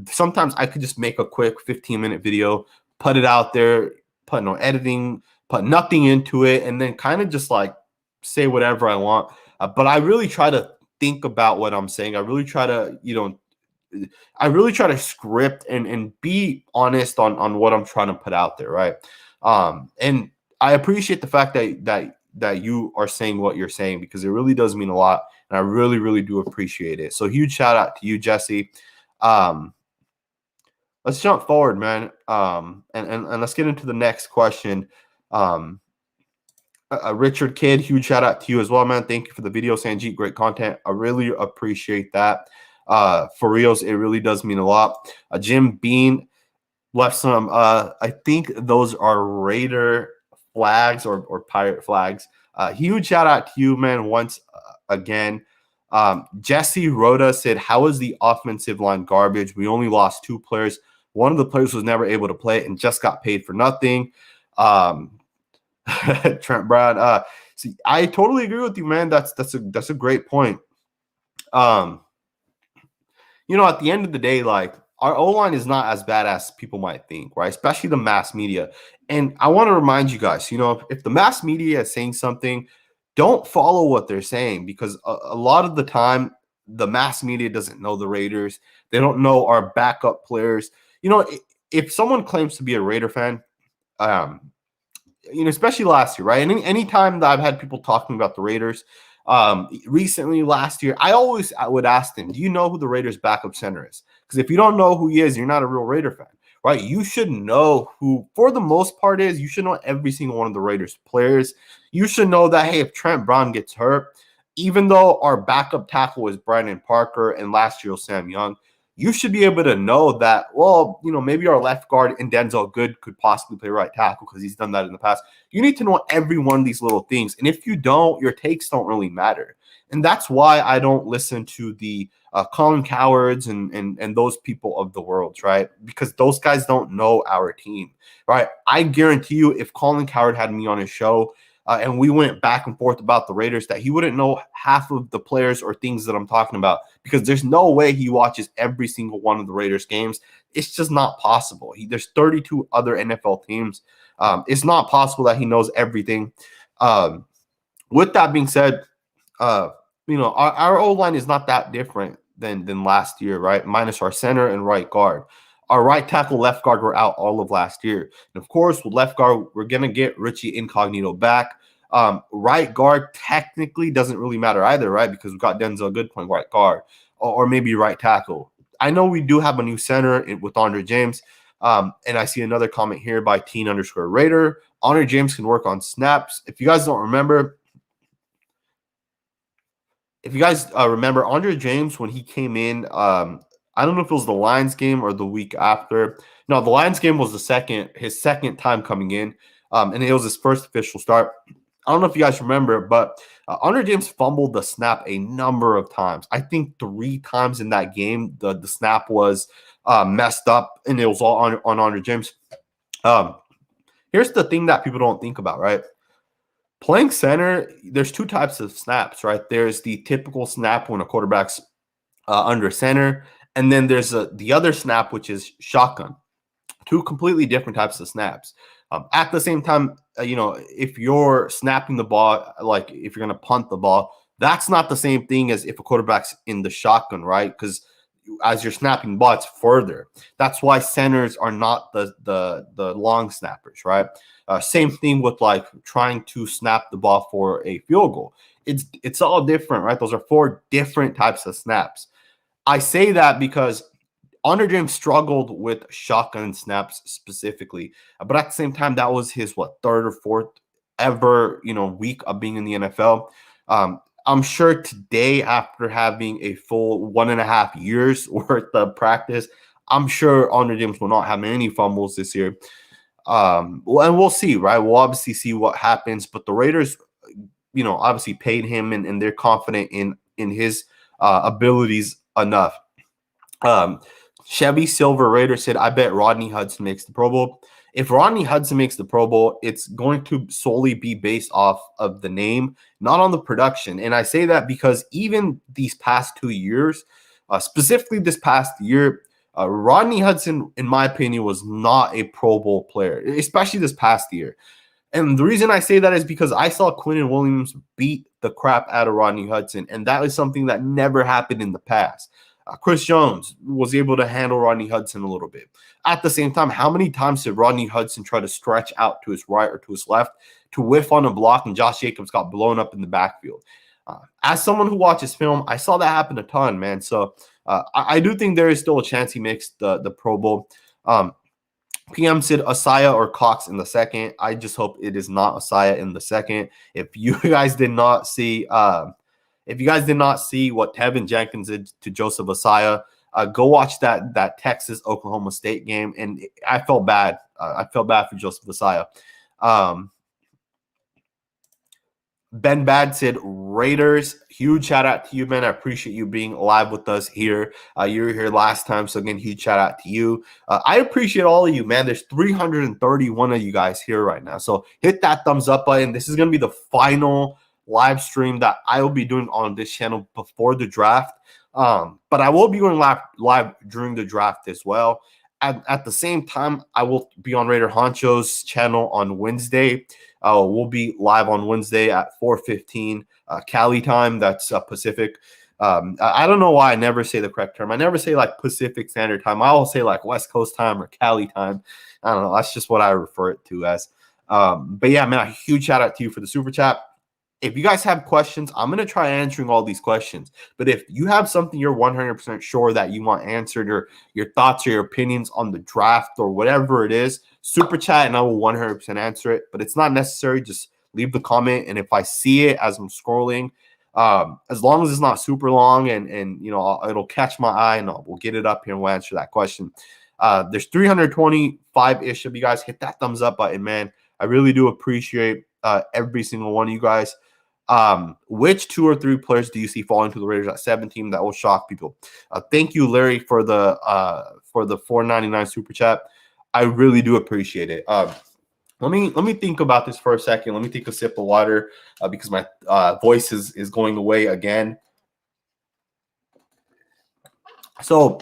sometimes I could just make a quick 15-minute video, put it out there, put no editing, put nothing into it, and then kind of just like say whatever I want. But I really try to think about what I'm saying. I really try to, script and be honest on what I'm trying to put out there, right? And I appreciate the fact that you are saying what you're saying, because it really does mean a lot, and I really do appreciate it. So huge shout out to you, Jesse. Let's jump forward, man. And let's get into the next question. Richard Kidd, huge shout out to you as well, man. Thank you for the video, Sanjit. Great content. I really appreciate that. For reals, it really does mean a lot. Jim Bean left some, I think those are Raider flags or Pirate flags. Huge shout out to you, man, once again. Jesse Rhoda said, how is the offensive line garbage? We only lost 2 players. One of the players was never able to play and just got paid for nothing. Trent Brown. See, I totally agree with you, man. That's a great point. You know, at the end of the day, like, our O-line is not as bad as people might think, right? Especially the mass media. And I want to remind you guys, you know, if the mass media is saying something, don't follow what they're saying, because a lot of the time, the mass media doesn't know the Raiders. They don't know our backup players. You know, if someone claims to be a Raider fan, you know, especially last year, right? And any time that I've had people talking about the Raiders, recently last year, I would ask them, do you know who the Raiders backup center is? Because if you don't know who he is, you're not a real Raider fan, right? You should know who, for the most part, is. You should know every single one of the Raiders players. You should know that, hey, if Trent Brown gets hurt, even though our backup tackle is Brandon Parker and last year was Sam Young, you should be able to know that, well, you know, maybe our left guard and Denzel Good could possibly play right tackle because he's done that in the past. You need to know every one of these little things. And if you don't, your takes don't really matter. And that's why I don't listen to the Colin Cowards and those people of the world, right? Because those guys don't know our team, right? I guarantee you, if Colin Coward had me on his show and we went back and forth about the Raiders, that he wouldn't know half of the players or things that I'm talking about, because there's no way he watches every single one of the Raiders games. It's just not possible. There's 32 other NFL teams. It's not possible that he knows everything. With that being said, you know, our O-line is not that different than last year, right? Minus our center and right guard. Our right tackle, left guard were out all of last year. And of course, with left guard, we're going to get Richie Incognito back. Right guard technically doesn't really matter either, right? Because we've got Denzel Good playing right guard, or maybe right tackle. I know we do have a new center with Andre James. And I see another comment here by teen_Raider. Andre James can work on snaps. If you guys don't remember, Andre James, when he came in, I don't know if it was the Lions game or the week after. No, the Lions game was his second time coming in, and it was his first official start. I don't know if you guys remember, but Andre James fumbled the snap a number of times. I think 3 times in that game, the snap was messed up, and it was all on Andre James. Here's the thing that people don't think about, right? Playing center, there's 2 types of snaps, right? There's the typical snap when a quarterback's under center, And then there's the other snap, which is shotgun. Two completely different types of snaps. At the same time, if you're snapping the ball, like if you're going to punt the ball, that's not the same thing as if a quarterback's in the shotgun, right? Because as you're snapping the ball, it's further. That's why centers are not the long snappers, right? Same thing with like trying to snap the ball for a field goal. It's all different, right? Those are four different types of snaps. I say that because Andre James struggled with shotgun snaps specifically, but at the same time, that was his third or fourth ever week of being in the NFL. I'm sure today, after having a full 1.5 years worth of practice, I'm sure Andre James will not have any fumbles this year. And we'll see, right? We'll obviously see what happens, but the Raiders, obviously paid him, and they're confident in his abilities enough. Chevy Silver Raider said, I bet Rodney Hudson makes the Pro Bowl. If Rodney Hudson makes the Pro Bowl, it's going to solely be based off of the name, not on the production. And I say that because even these past 2 years, specifically this past year, Rodney Hudson, in my opinion, was not a Pro Bowl player, especially this past year. And the reason I say that is because I saw Quinnen Williams beat the crap out of Rodney Hudson, and that is something that never happened in the past. Chris Jones was able to handle Rodney Hudson a little bit. At the same time, how many times did Rodney Hudson try to stretch out to his right or to his left to whiff on a block, and Josh Jacobs got blown up in the backfield? As someone who watches film, I saw that happen a ton, man. So I do think there is still a chance he makes the Pro Bowl. PM said Asaya or Cox in the second. I just hope it is not Asaya in the second. If you guys did not see what Tevin Jenkins did to Joseph Asaya, go watch that Texas-Oklahoma State game, and I felt bad. I felt bad for Joseph Asaya. Ben Bad said, Raiders, huge shout out to you, man. I appreciate you being live with us here. You were here last time, so again, huge shout out to you. I appreciate all of you, man. There's 331 of you guys here right now. So hit that thumbs up button. This is going to be the final live stream that I will be doing on this channel before the draft. But I will be going live during the draft as well. At the same time, I will be on Raider Honcho's channel on Wednesday. We'll be live on Wednesday at 4:15 Cali time. That's Pacific. I don't know why I never say the correct term. I never say like Pacific Standard Time. I always say like West Coast time or Cali time. I don't know. That's just what I refer it to as. But yeah, man, a huge shout out to you for the super chat. If you guys have questions, I'm going to try answering all these questions. But if you have something you're 100% sure that you want answered, or your thoughts or your opinions on the draft or whatever it is, super chat and I will 100% answer it. But it's not necessary. Just leave the comment. And if I see it as I'm scrolling, as long as it's not super long and it'll catch my eye, and we'll get it up here and we'll answer that question. There's 325-ish of you guys. Hit that thumbs up button, man. I really do appreciate every single one of you guys. Which 2 or 3 players do you see falling to the Raiders at 17 that will shock people? Thank you, Larry, for the $4.99 super chat. I really do appreciate it. Let me think about this for a second. Let me take a sip of water because my voice is going away again. So,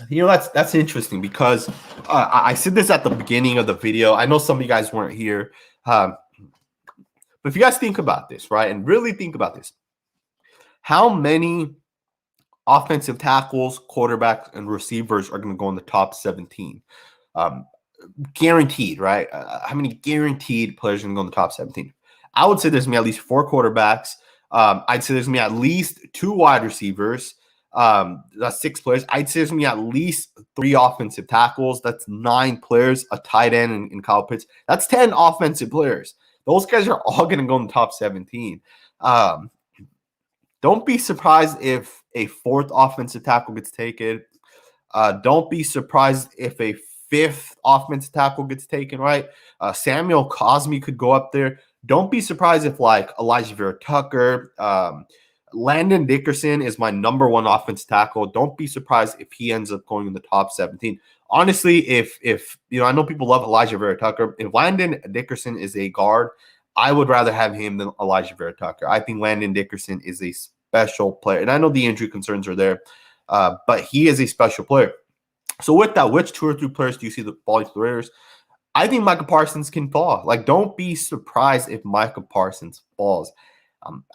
that's interesting because I said this at the beginning of the video. I know some of you guys weren't here. But if you guys think about this, right, and really think about this, how many offensive tackles, quarterbacks, and receivers are going to go in the top 17? Guaranteed, right? How many guaranteed players are going to go in the top 17? I would say there's going to be at least 4 quarterbacks. I'd say there's going to be at least 2 wide receivers. That's 6 players. I'd say there's going to be at least 3 offensive tackles. That's 9 players, a tight end in Kyle Pitts. That's 10 offensive players. Those guys are all going to go in the top 17. Don't be surprised if a 4th offensive tackle gets taken. Don't be surprised if a 5th offensive tackle gets taken, right? Samuel Cosme could go up there. Don't be surprised if like Elijah Vera-Tucker, Landon Dickerson is my number 1 offensive tackle. Don't be surprised if he ends up going in the top 17. Honestly, if I know people love Elijah Vera-Tucker. If Landon Dickerson is a guard, I would rather have him than Elijah Vera-Tucker. I think Landon Dickerson is a special player. And I know the injury concerns are there. but he is a special player. So with that, which 2 or 3 players do you see falling to the Raiders? I think Micah Parsons can fall. Like, don't be surprised if Micah Parsons falls.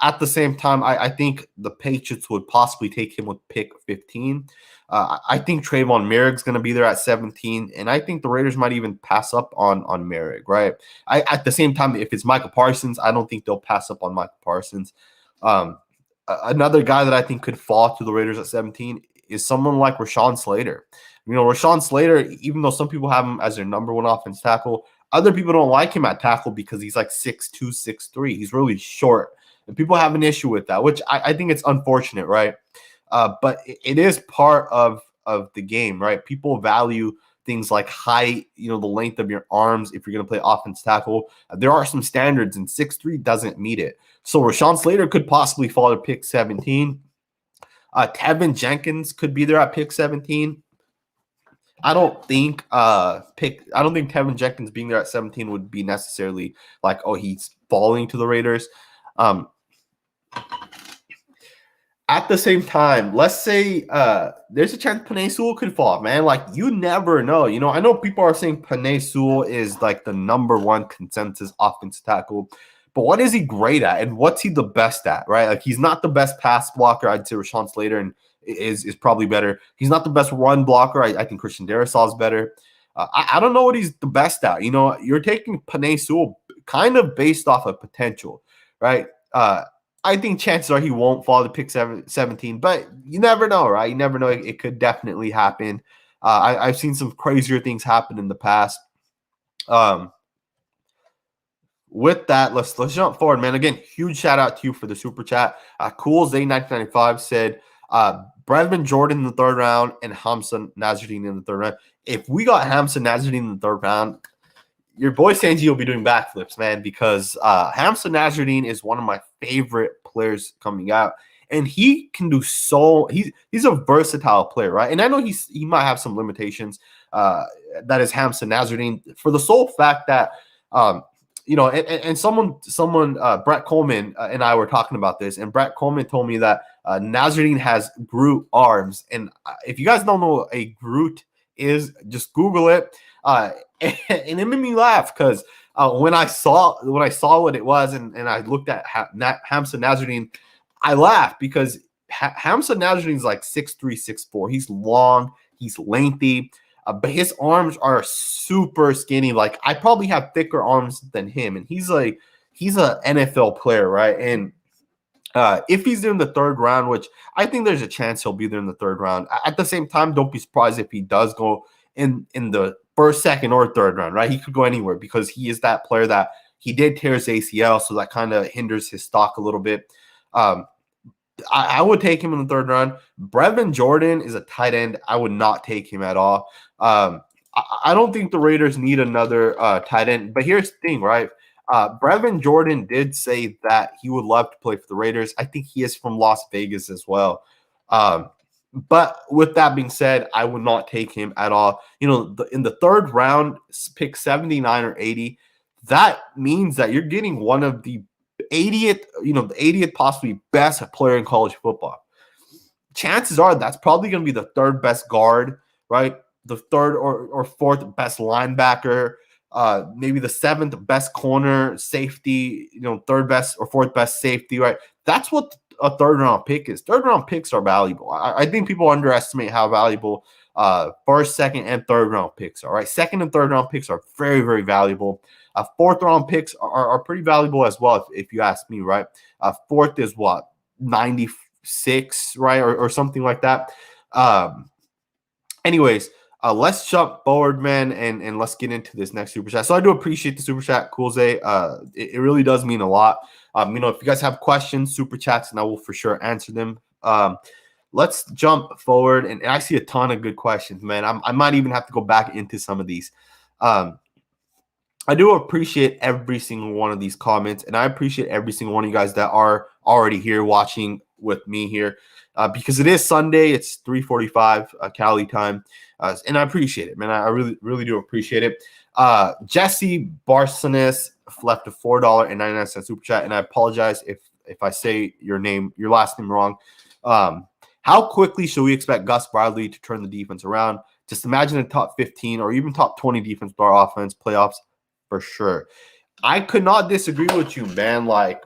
At the same time, I think the Patriots would possibly take him with pick 15. I think Trayvon Merrick's going to be there at 17, and I think the Raiders might even pass up on Merrick, right? At the same time, if it's Micah Parsons, I don't think they'll pass up on Micah Parsons. Another guy that I think could fall to the Raiders at 17 is someone like Rashawn Slater. Rashawn Slater, even though some people have him as their number 1 offense tackle, other people don't like him at tackle because he's like 6'2", 6'3". He's really short. And people have an issue with that, which I think it's unfortunate, right? But it is part of the game, right? People value things like height, the length of your arms if you're going to play offense tackle. There are some standards, and 6'3" doesn't meet it. So Rashawn Slater could possibly fall to pick 17. Tevin Jenkins could be there at pick 17. I don't think Tevin Jenkins being there at 17 would be necessarily like, oh, he's falling to the Raiders. At the same time, let's say there's a chance Penei Sewell could fall, man. Like, you never know. I know people are saying Penei Sewell is like the number 1 consensus offensive tackle, but what is he great at, and what's he the best at, right? Like, he's not the best pass blocker. I'd say Rashawn Slater and is probably better. He's not the best run blocker. I think Christian Darrisaw is better. I don't know what he's the best at. You're taking Penei Sewell kind of based off of potential, right? I think chances are he won't fall to pick 17, but you never know, right? You never know. It could definitely happen. I've seen some crazier things happen in the past. With that, let's jump forward, man. Again, huge shout out to you for the super chat. Cool's A1995 said, Brevin Jordan in the 3rd round and Hamza Nasruddin in the 3rd round. If we got Hamza Nasruddin in the 3rd round, your boy Sanji will be doing backflips, man, because Hamza Nasruddin is one of my favorite players coming out, and he can do he's a versatile player, right? And I know he might have some limitations. That is Hamza Nasruddin, for the sole fact that and someone Brett Coleman and I were talking about this, and Brett Coleman told me that Nasruddin has Groot arms, and if you guys don't know what a Groot is, just Google it. And it made me laugh because when I saw what it was, and I looked at Hamza Nasruddin, I laughed because Hamza Nasruddin is like 6'3", 6'4". He's long, he's lengthy, but his arms are super skinny. Like, I probably have thicker arms than him, and he's an NFL player, right? And if he's there in the 3rd round, which I think there's a chance he'll be there in the 3rd round. At the same time, don't be surprised if he does go in the 1st, 2nd, or 3rd round, right? He could go anywhere because he is that player that he did tear his ACL, so that kind of hinders his stock a little bit. I would take him in the 3rd round. Brevin Jordan is a tight end. I would not take him at all. I don't think the Raiders need another tight end, but here's the thing, right? Brevin Jordan did say that he would love to play for the Raiders. I think he is from Las Vegas as well. But with that being said, I would not take him at all. In the 3rd round, pick 79 or 80, that means that you're getting one of the 80th possibly best player in college football. Chances are that's probably going to be the 3rd best guard, right? The 3rd or 4th best linebacker, maybe the 7th best corner, safety, 3rd best or 4th best safety, right? That's what a 3rd round pick is. 3rd round picks are valuable. I think people underestimate how valuable 1st, 2nd, and 3rd round picks are, right? 2nd and 3rd round picks are very, very valuable. 4th round picks are pretty valuable as well, if you ask me, right? 4th is what, 96, right? Or something like that. Anyways, let's jump forward, man, and let's get into this next super chat. So I do appreciate the super chat, Coolze. It really does mean a lot. If you guys have questions, super chats, and I will for sure answer them. Let's jump forward, and I see a ton of good questions, man. I might even have to go back into some of these. I do appreciate every single one of these comments, and I appreciate every single one of you guys that are already here watching with me here, because it is Sunday. It's 3:45 Cali time, and I appreciate it, man. I really, really do appreciate it. Jesse Barsonis left a $4.99 super chat, and I apologize if I say your last name wrong. How quickly should we expect Gus Bradley to turn the defense around? Just imagine a top 15 or even top 20 defense with our offense, playoffs for sure. I could not disagree with you, man. Like,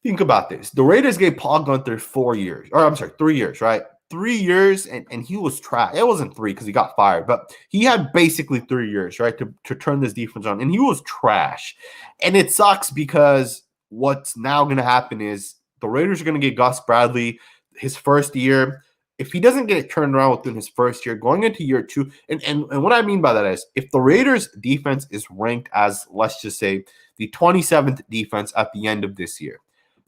think about this. The Raiders gave Paul Gunther 4 years, or I'm sorry, 3 years, right? 3 years, and he was trash. It wasn't 3 because he got fired, but he had basically 3 years, right, to turn this defense on, and he was trash. And it sucks because what's now going to happen is the Raiders are going to get Gus Bradley his first year. If he doesn't get it turned around within his first year, going into year 2, and what I mean by that is if the Raiders defense is ranked as, let's just say, the 27th defense at the end of this year,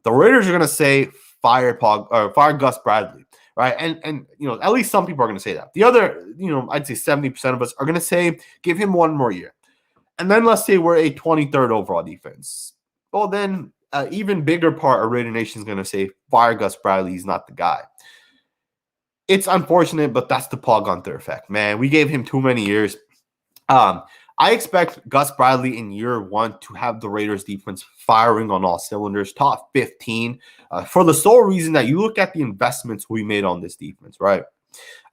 the Raiders are going to say fire Gus Bradley, right? And at least some people are going to say that. The other, I'd say 70% of us are going to say give him 1 more year. And then let's say we're a 23rd overall defense. Well, then even bigger part of Raider Nation is going to say fire Gus Bradley. He's not the guy. It's unfortunate, but that's the Paul Gunther effect, man. We gave him too many years. I expect Gus Bradley in year 1 to have the Raiders defense firing on all cylinders, top 15, for the sole reason that you look at the investments we made on this defense, right?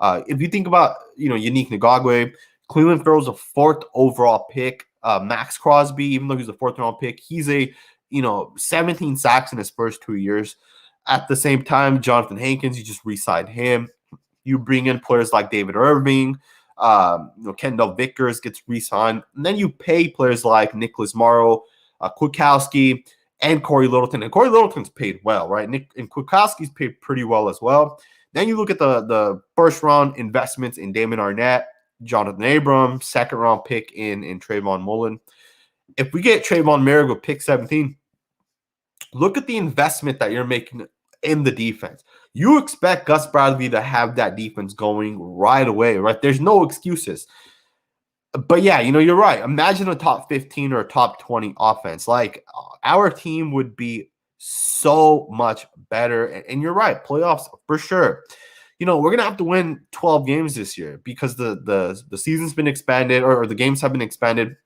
If you think about, Unique Ngakwe, Cleveland throws a 4th overall pick. Max Crosby, even though he's a 4th round pick, he's a, 17 sacks in his first 2 years. At the same time, Jonathan Hankins, you just re-signed him. You bring in players like David Irving, Kendall Vickers gets re-signed. And then you pay players like Nicholas Morrow, Kwiatkowski, and Corey Littleton. And Corey Littleton's paid well, right? And Kwiatkowski's paid pretty well as well. Then you look at the first-round investments in Damon Arnett, Jonathan Abram, second-round pick in Trayvon Mullen. If we get Trayvon Merrick with pick 17, look at the investment that you're making in the defense. You expect Gus Bradley to have that defense going right away, right? There's no excuses. But yeah, you're right. Imagine a top 15 or a top 20 offense. Like, our team would be so much better. And you're right, playoffs for sure. We're going to have to win 12 games this year because the season's been expanded or the games have been expanded.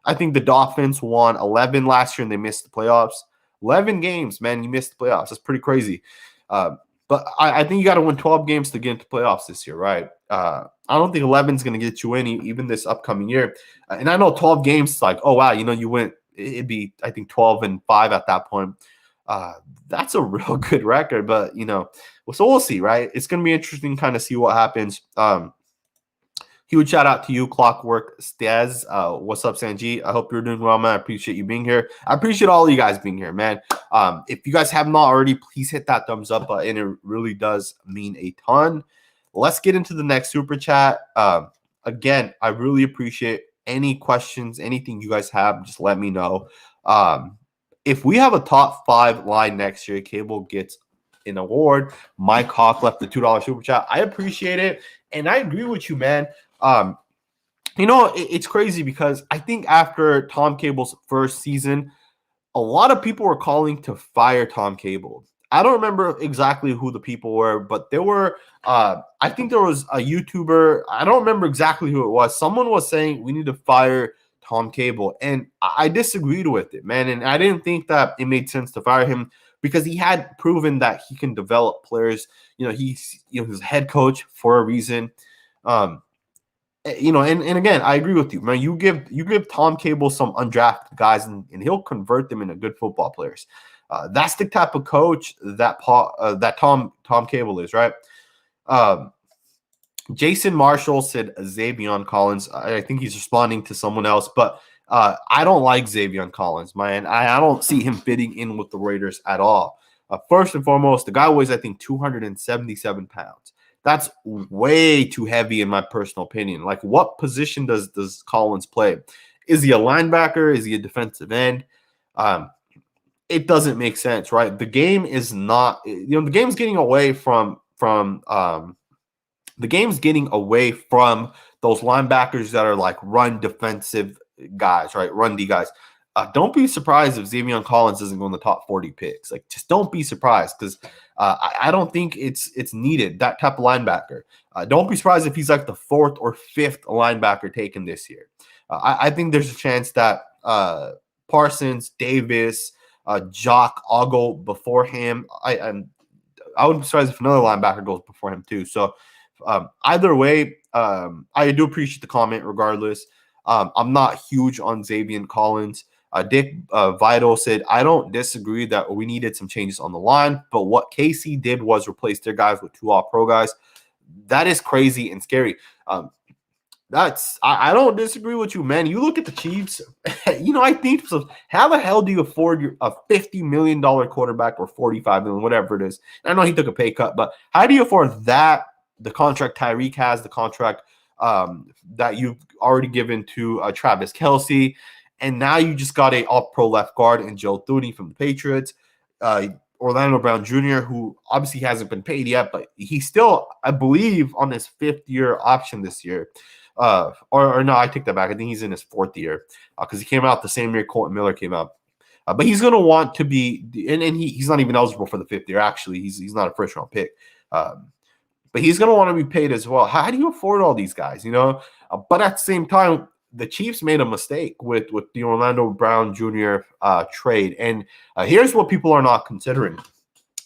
I think the Dolphins won 11 last year and they missed the playoffs. 11 games, man, you missed the playoffs. That's pretty crazy. But I think you got to win 12 games to get into playoffs this year, right? I don't think 11 is going to get you in even this upcoming year. And I know 12 games, like, oh, wow, you went, it'd be, I think, 12-5 at that point. That's a real good record, but, so we'll see, right? It's going to be interesting to kind of see what happens. Huge shout out to you, Clockwork Stez. What's up, Sanjit? I hope you're doing well, man. I appreciate you being here. I appreciate all of you guys being here, man. If you guys have not already, please hit that thumbs up button. It really does mean a ton. Let's get into the next super chat. Again, I really appreciate any questions, anything you guys have, just let me know. If we have a top 5 line next year, Cable gets an award. Mike Hawk left the $2 super chat. I appreciate it. And I agree with you, man. It's crazy because I think after Tom Cable's first season, a lot of people were calling to fire Tom Cable. I don't remember exactly who the people were, but there were, I think there was a YouTuber. I don't remember exactly who it was. Someone was saying we need to fire Tom Cable. And I disagreed with it, man. And I didn't think that it made sense to fire him because he had proven that he can develop players. He's a head coach for a reason. And again, I agree with you, man. You give Tom Cable some undrafted guys, and he'll convert them into good football players. That's the type of coach that Tom Cable is, right? Jason Marshall said Xavier Collins. I think he's responding to someone else, but I don't like Xavier Collins, man. I don't see him fitting in with the Raiders at all. First and foremost, the guy weighs, I think, 277 pounds. That's way too heavy in my personal opinion. Like, what position does Collins play? Is he a linebacker? Is he a defensive end? It doesn't make sense, right? The game is not, the game's getting away from those linebackers that are like run defensive guys, right? Run D guys. Don't be surprised if Xavier Collins doesn't go in the top 40 picks. Like, just don't be surprised because I don't think it's needed, that type of linebacker. Don't be surprised if he's like the 4th or 5th linebacker taken this year. I think there's a chance that Parsons, Davis, Jock, all go before him. I I wouldn't be surprised if another linebacker goes before him too. So either way, I do appreciate the comment regardless. I'm not huge on Xavier Collins. Dick Vital said, I don't disagree that we needed some changes on the line, but what KC did was replace their guys with 2 all-pro guys. That is crazy and scary. I don't disagree with you, man. You look at the Chiefs, I think so. How the hell do you afford a $50 million quarterback or $45 million, whatever it is? I know he took a pay cut, but how do you afford that? The contract Tyreek has, the contract that you've already given to Travis Kelce, and now you just got a all-pro left guard in Joe Thuney from the Patriots. Orlando Brown Jr., who obviously hasn't been paid yet, but he's still, I believe, on his 5th-year option this year. Or no, I take that back. I think he's in his 4th year because he came out the same year Colton Miller came out. But he's going to want to be, and he's not even eligible for the 5th year. Actually, he's not a first-round pick. But he's going to want to be paid as well. How do you afford all these guys? But at the same time, the Chiefs made a mistake with the Orlando Brown Jr. Trade, and here's what people are not considering.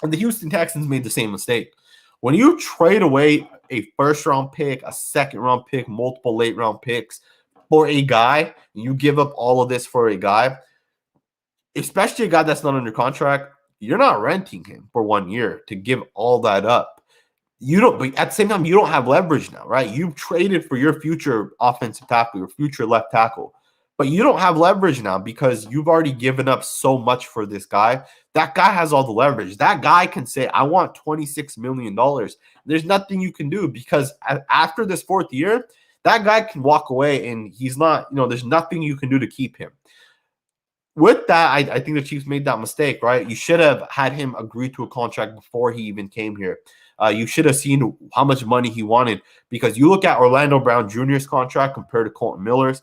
And the Houston Texans made the same mistake. When you trade away a first-round pick, a second-round pick, multiple late-round picks for a guy, you give up all of this for a guy, especially a guy that's not under contract, you're not renting him for 1 year to give all that up. But at the same time, you don't have leverage now, right? You've traded for your future offensive tackle, your future left tackle, but you don't have leverage now because you've already given up so much for this guy. That guy has all the leverage. That guy can say, I want $26 million. There's nothing you can do because after this 4th year, that guy can walk away and he's not, there's nothing you can do to keep him. With that, I think the Chiefs made that mistake, right? You should have had him agree to a contract before he even came here. You should have seen how much money he wanted because you look at Orlando Brown Jr.'s contract compared to Colton Miller's.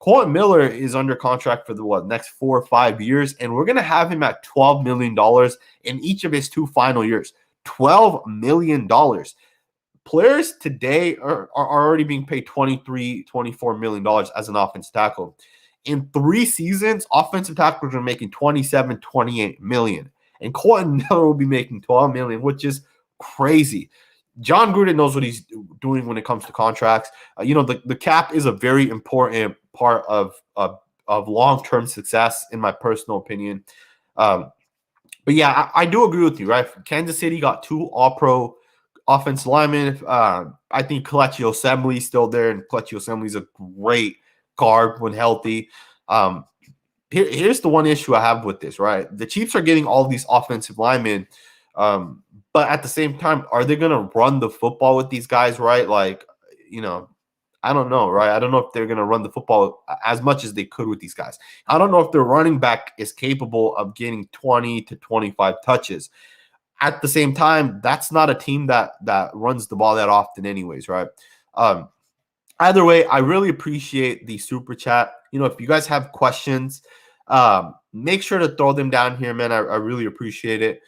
Colton Miller is under contract for the next 4 or 5 years, and we're going to have him at $12 million in each of his 2 final years. $12 million. Players today are already being paid $23, $24 million as an offensive tackle. In 3 seasons, offensive tackles are making $27, $28 million. And Colton Miller will be making $12 million, which is crazy. John Gruden knows what he's doing when it comes to contracts. The cap is a very important part of long-term success, in my personal opinion. But yeah, I do agree with you, right? Kansas City got 2 all-pro offensive linemen. I think Kelechi Osemele is still there, and Kelechi Osemele is a great guard when healthy. Here's the one issue I have with this, right? The Chiefs are getting all these offensive linemen, but at the same time, are they going to run the football with these guys, right? I don't know, right? I don't know if they're going to run the football as much as they could with these guys. I don't know if their running back is capable of getting 20 to 25 touches. At the same time, that's not a team that runs the ball that often anyways, right? Either way, I really appreciate the super chat. If you guys have questions, make sure to throw them down here, man. I really appreciate it.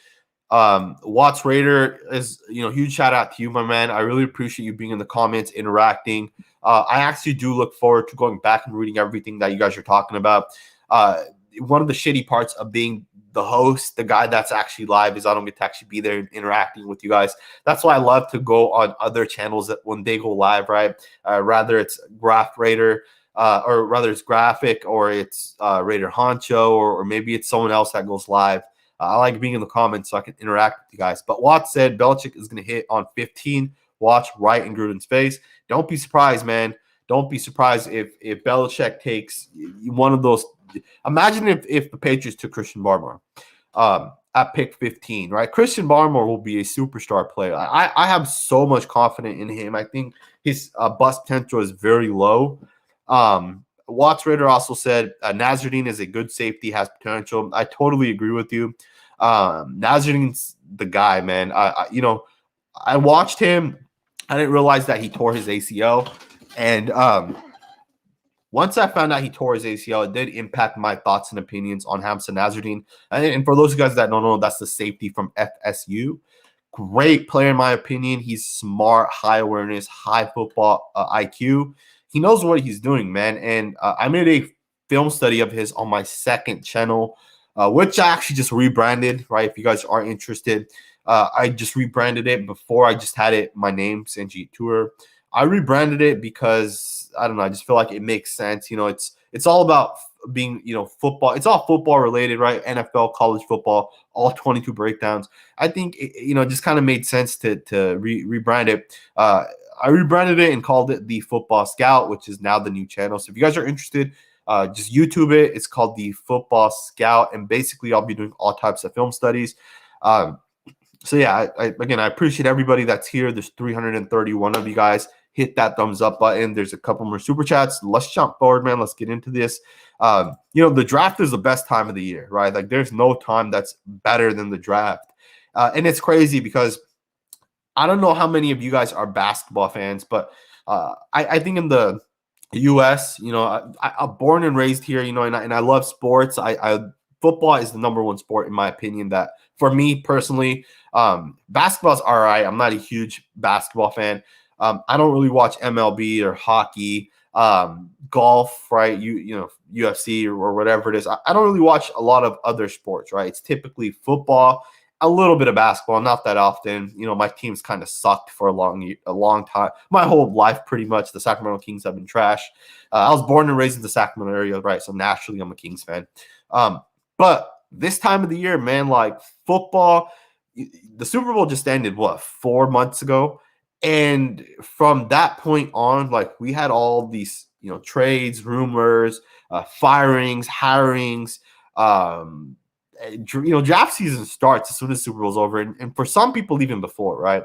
SanjitRaider is, huge shout out to you, my man. I really appreciate you being in the comments, interacting. I actually do look forward to going back and reading everything that you guys are talking about. One of the shitty parts of being the host, the guy that's actually live, is I don't get to actually be there interacting with you guys. That's why I love to go on other channels that when they go live, right? Rather it's Raider, or rather it's Graphic, or it's Raider Honcho, or maybe it's someone else that goes live. I like being in the comments so I can interact with you guys. But Watts said Belichick is going to hit on 15. Watch right in Gruden's face. Don't be surprised, man. Don't be surprised if Belichick takes one of those. Imagine if the Patriots took Christian Barmore at pick 15, right? Christian Barmore will be a superstar player. I have so much confidence in him. I think his bust potential is very low. SanjitRaider also said Nazardine is a good safety, has potential. I totally agree with you. Nazardine's the guy, man. I watched him. I didn't realize that he tore his ACL. And once I found out he tore his ACL, it did impact my thoughts and opinions on Hamza Nazardine. And for those of you guys that don't know, that's the safety from FSU. Great player, in my opinion. He's smart, high awareness, high football IQ. He knows what he's doing, man. And I made a film study of his on my second channel, which I actually just rebranded, right? If you guys are interested. I just rebranded it. Before I just had it, my name, Sanjit Tour. I rebranded it because I don't know. I just feel like it makes sense. It's all about being, football. It's all football related, right? NFL, college football, all 22 breakdowns. I think it just kind of made sense to rebrand it. I rebranded it and called it the Football Scout, which is now the new channel. So if you guys are interested, just YouTube it. It's called the Football Scout, and basically I'll be doing all types of film studies. So yeah, again, I appreciate everybody that's here. There's 331 of you guys. Hit that thumbs up button. There's a couple more super chats. Let's jump forward, man. Let's get into this. The draft is the best time of the year, right? Like there's no time that's better than the draft. And it's crazy because I don't know how many of you guys are basketball fans, but I think in the U.S., I'm born and raised here, and I love sports. Football is the number one sport in my opinion. That for me personally, basketball's all right. I'm not a huge basketball fan. I don't really watch MLB or hockey, golf, right? UFC or whatever it is. I don't really watch a lot of other sports, right? It's typically football, a little bit of basketball, not that often. My team's kind of sucked for a long time. My whole life, pretty much. The Sacramento Kings have been trash. I was born and raised in the Sacramento area, right? So naturally, I'm a Kings fan. But this time of the year, man, like football, the Super Bowl just ended, 4 months ago? And from that point on, like we had all these, trades, rumors, firings, hirings. Draft season starts as soon as Super Bowl's over, and for some people even before, right?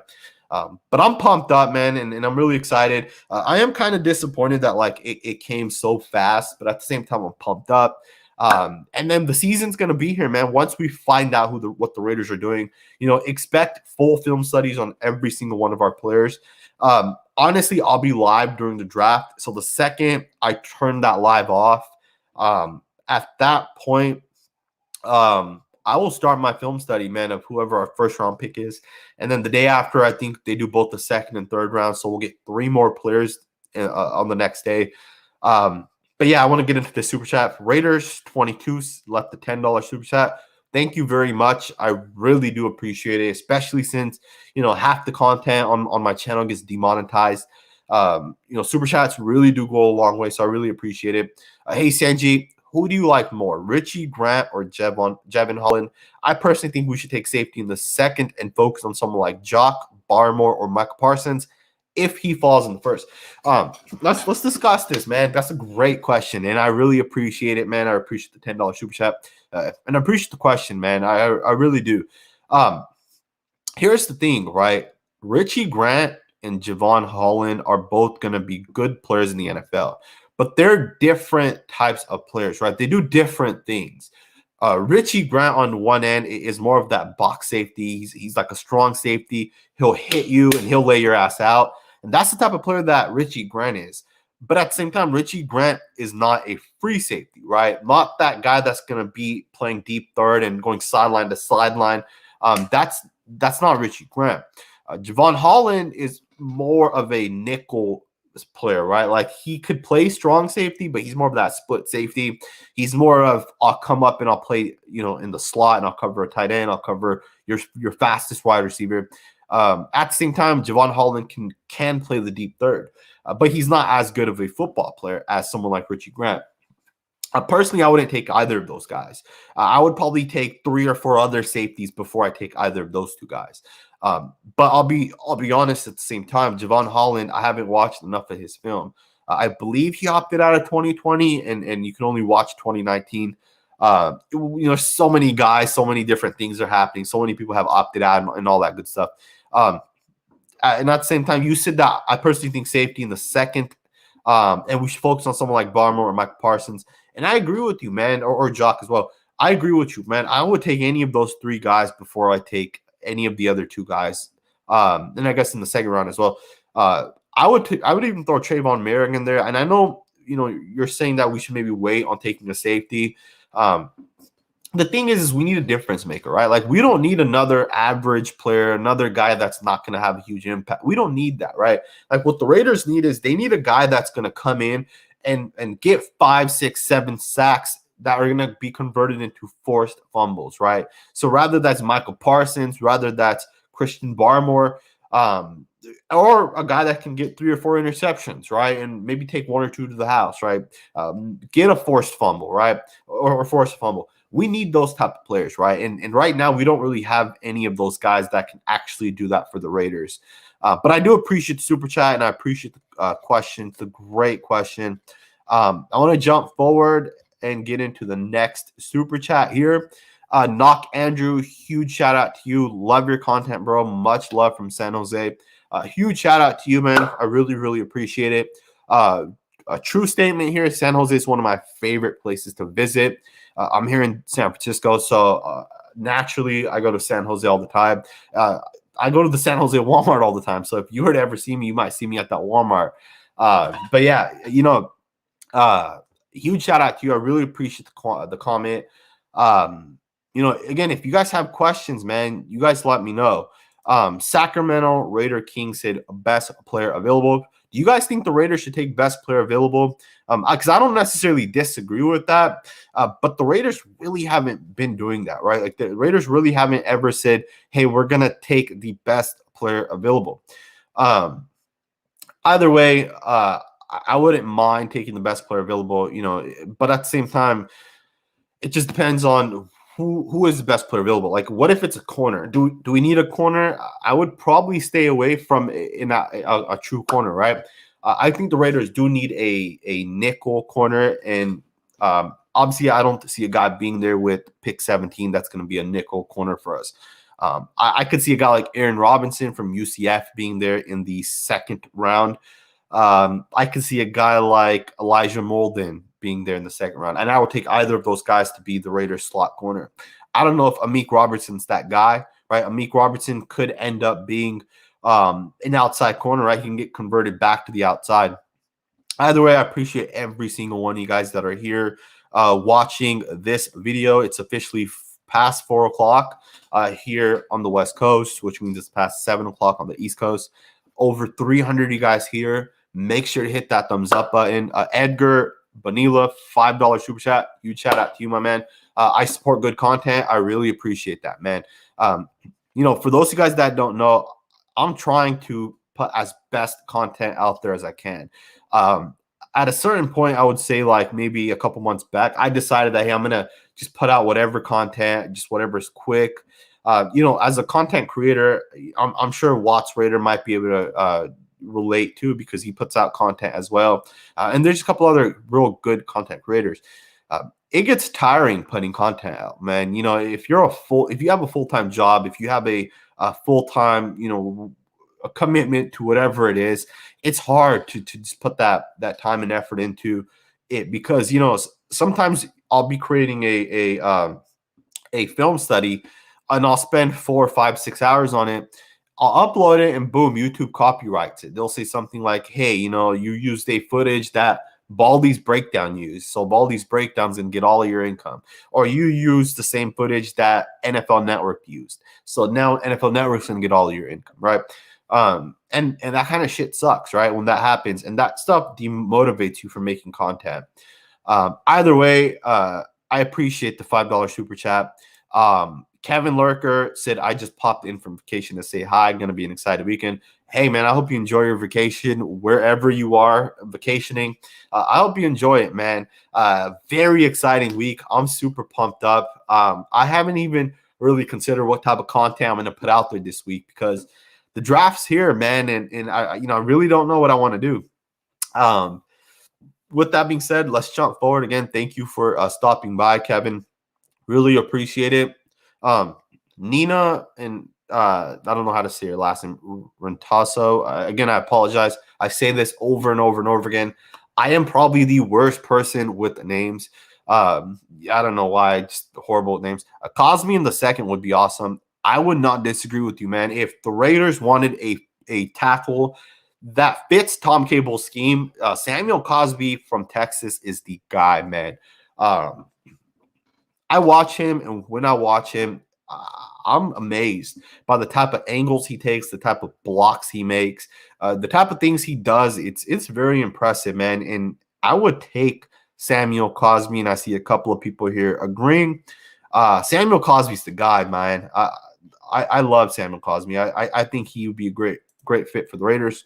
But I'm pumped up, man, and I'm really excited. I am kind of disappointed that like it came so fast, but at the same time, I'm pumped up. And then the season's gonna be here, man. Once we find out what the Raiders are doing, expect full film studies on every single one of our players. Honestly, I'll be live during the draft. So the second I turn that live off, at that point, I will start my film study, man, of whoever our first round pick is. And then the day after, I think they do both the second and third round. So we'll get 3 more players on the next day. But yeah, I want to get into the super chat. Raiders 22 left the $10 super chat. Thank you very much. I really do appreciate it, especially since, half the content on my channel gets demonetized. Super chats really do go a long way, so I really appreciate it. Hey, Sanji, who do you like more, Richie Grant or Jevon Holland? I personally think we should take safety in the second and focus on someone like Jock, Barmore, or Michael Parsons if he falls in the first. Let's discuss this, man. That's a great question, and I really appreciate it, man. I appreciate the $10 super chat, and I appreciate the question, man. I really do. Here's the thing, right? Richie Grant and Jevon Holland are both going to be good players in the NFL, but they're different types of players, right? They do different things. Richie Grant on one end is more of that box safety. He's like a strong safety. He'll hit you and he'll lay your ass out. And that's the type of player that Richie Grant is. But at the same time, Richie Grant is not a free safety, right? Not that guy that's going to be playing deep third and going sideline to sideline. That's not Richie Grant. Jevon Holland is more of a nickel player, right? Like he could play strong safety, but he's more of that split safety. He's more of I'll come up and I'll play, in the slot and I'll cover a tight end. I'll cover your fastest wide receiver. At the same time, Jevon Holland can play the deep third, but he's not as good of a football player as someone like Richie Grant. Personally, I wouldn't take either of those guys. I would probably take 3 or 4 other safeties before I take either of those two guys. But I'll be honest at the same time. Jevon Holland, I haven't watched enough of his film. I believe he opted out of 2020, and you can only watch 2019. So many guys, so many different things are happening. So many people have opted out and all that good stuff. And at the same time, you said that I personally think safety in the second, and we should focus on someone like Barmore or Michael Parsons. And I agree with you, man, or Jock as well. I agree with you, man. I would take any of those 3 guys before I take any of the other 2 guys. And I guess in the second round as well. I would even throw Trayvon Merrick in there. And I know, you're saying that we should maybe wait on taking a safety. The thing is we need a difference maker, right? Like we don't need another average player, another guy that's not going to have a huge impact. We don't need that, right? Like what the Raiders need is they need a guy that's going to come in and get 5, 6, 7 sacks, that are going to be converted into forced fumbles, right? So rather that's Michael Parsons, rather that's Christian Barmore, or a guy that can get 3 or 4 interceptions, right? And maybe take 1 or 2 to the house, right? Get a forced fumble, right? Or forced fumble. We need those type of players, right? And right now we don't really have any of those guys that can actually do that for the Raiders. But I do appreciate the super chat, and I appreciate the question. It's a great question. I want to jump forward and get into the next super chat here. Knock Andrew, huge shout out to you. Love your content, bro. Much love from San Jose. Huge shout out to you, man. I really, really appreciate it. A true statement here. San Jose is one of my favorite places to visit. I'm here in San Francisco, so naturally I go to San Jose all the time. I go to the San Jose Walmart all the time. So if you were to ever see me, you might see me at that Walmart. But yeah, huge shout out to you. I really appreciate the comment. Again, if you guys have questions, man, you guys let me know. Sacramento Raider King said best player available. Do you guys think the Raiders should take best player available? Because I don't necessarily disagree with that, but the Raiders really haven't been doing that, right? Like the Raiders really haven't ever said, hey, we're going to take the best player available. Either way, I wouldn't mind taking the best player available, but at the same time, it just depends on who is the best player available. Like, what if it's a corner? Do we need a corner? I would probably stay away from a true corner, right? I think the Raiders do need a nickel corner, and obviously, I don't see a guy being there with pick 17 that's going to be a nickel corner for us. I could see a guy like Aaron Robinson from UCF being there in the second round. I could see a guy like Elijah Molden being there in the second round, and I would take either of those guys to be the Raiders slot corner. I don't know if Amik Robertson's that guy, right? Amik Robertson could end up being an outside corner, right? He can get converted back to the outside. Either way, I appreciate every single one of you guys that are here watching this video. It's officially past 4 o'clock here on the West Coast, which means it's past 7 o'clock on the East Coast. Over 300 of you guys here. Make sure to hit that thumbs up button. Edgar Bonilla, $5 super chat. Huge shout out to you, my man. I support good content. I really appreciate that, man. For those of you guys that don't know, I'm trying to put as best content out there as I can. At a certain point, I would say like maybe a couple months back, I decided that, hey, I'm going to just put out whatever content, just whatever is quick. As a content creator, I'm sure Watts Raider might be able to relate to, because he puts out content as well. And there's a couple other real good content creators. It gets tiring putting content out, man. If you have a full-time job, if you have a full-time, a commitment to whatever it is, it's hard to just put that time and effort into it, because sometimes I'll be creating a film study, and I'll spend 4, 5, 6 hours on it. I'll upload it, and boom, YouTube copyrights it. They'll say something like, hey, you used a footage that Baldy's Breakdown used, so Baldy's Breakdown's and get all of your income. Or you use the same footage that NFL Network used, so now NFL Network's going to get all of your income, right? And that kind of shit sucks, right? When that happens, and that stuff demotivates you from making content. Either way, I appreciate the $5 super chat. Kevin Lurker said, I just popped in from vacation to say hi. Going to be an excited weekend. Hey, man, I hope you enjoy your vacation wherever you are vacationing. I hope you enjoy it, man. Very exciting week. I'm super pumped up. I haven't even really considered what type of content I'm going to put out there this week, because the draft's here, man, and I really don't know what I want to do. With that being said, let's jump forward again. Thank you for stopping by, Kevin. Really appreciate it. Nina and I don't know how to say her last name, Rentasso. Again, I apologize. I say this over and over and over again. I am probably the worst person with names. I don't know why, just horrible names. Cosme in the second would be awesome. I would not disagree with you, man. If the Raiders wanted a tackle that fits Tom Cable's scheme, Samuel Cosby from Texas is the guy, man. I watch him, and when I watch him, I'm amazed by the type of angles he takes, the type of blocks he makes, the type of things he does. It's very impressive, man. And I would take Samuel Cosme, and I see a couple of people here agreeing. Samuel Cosme's the guy, man. I love Samuel Cosme. I think he would be a great fit for the Raiders.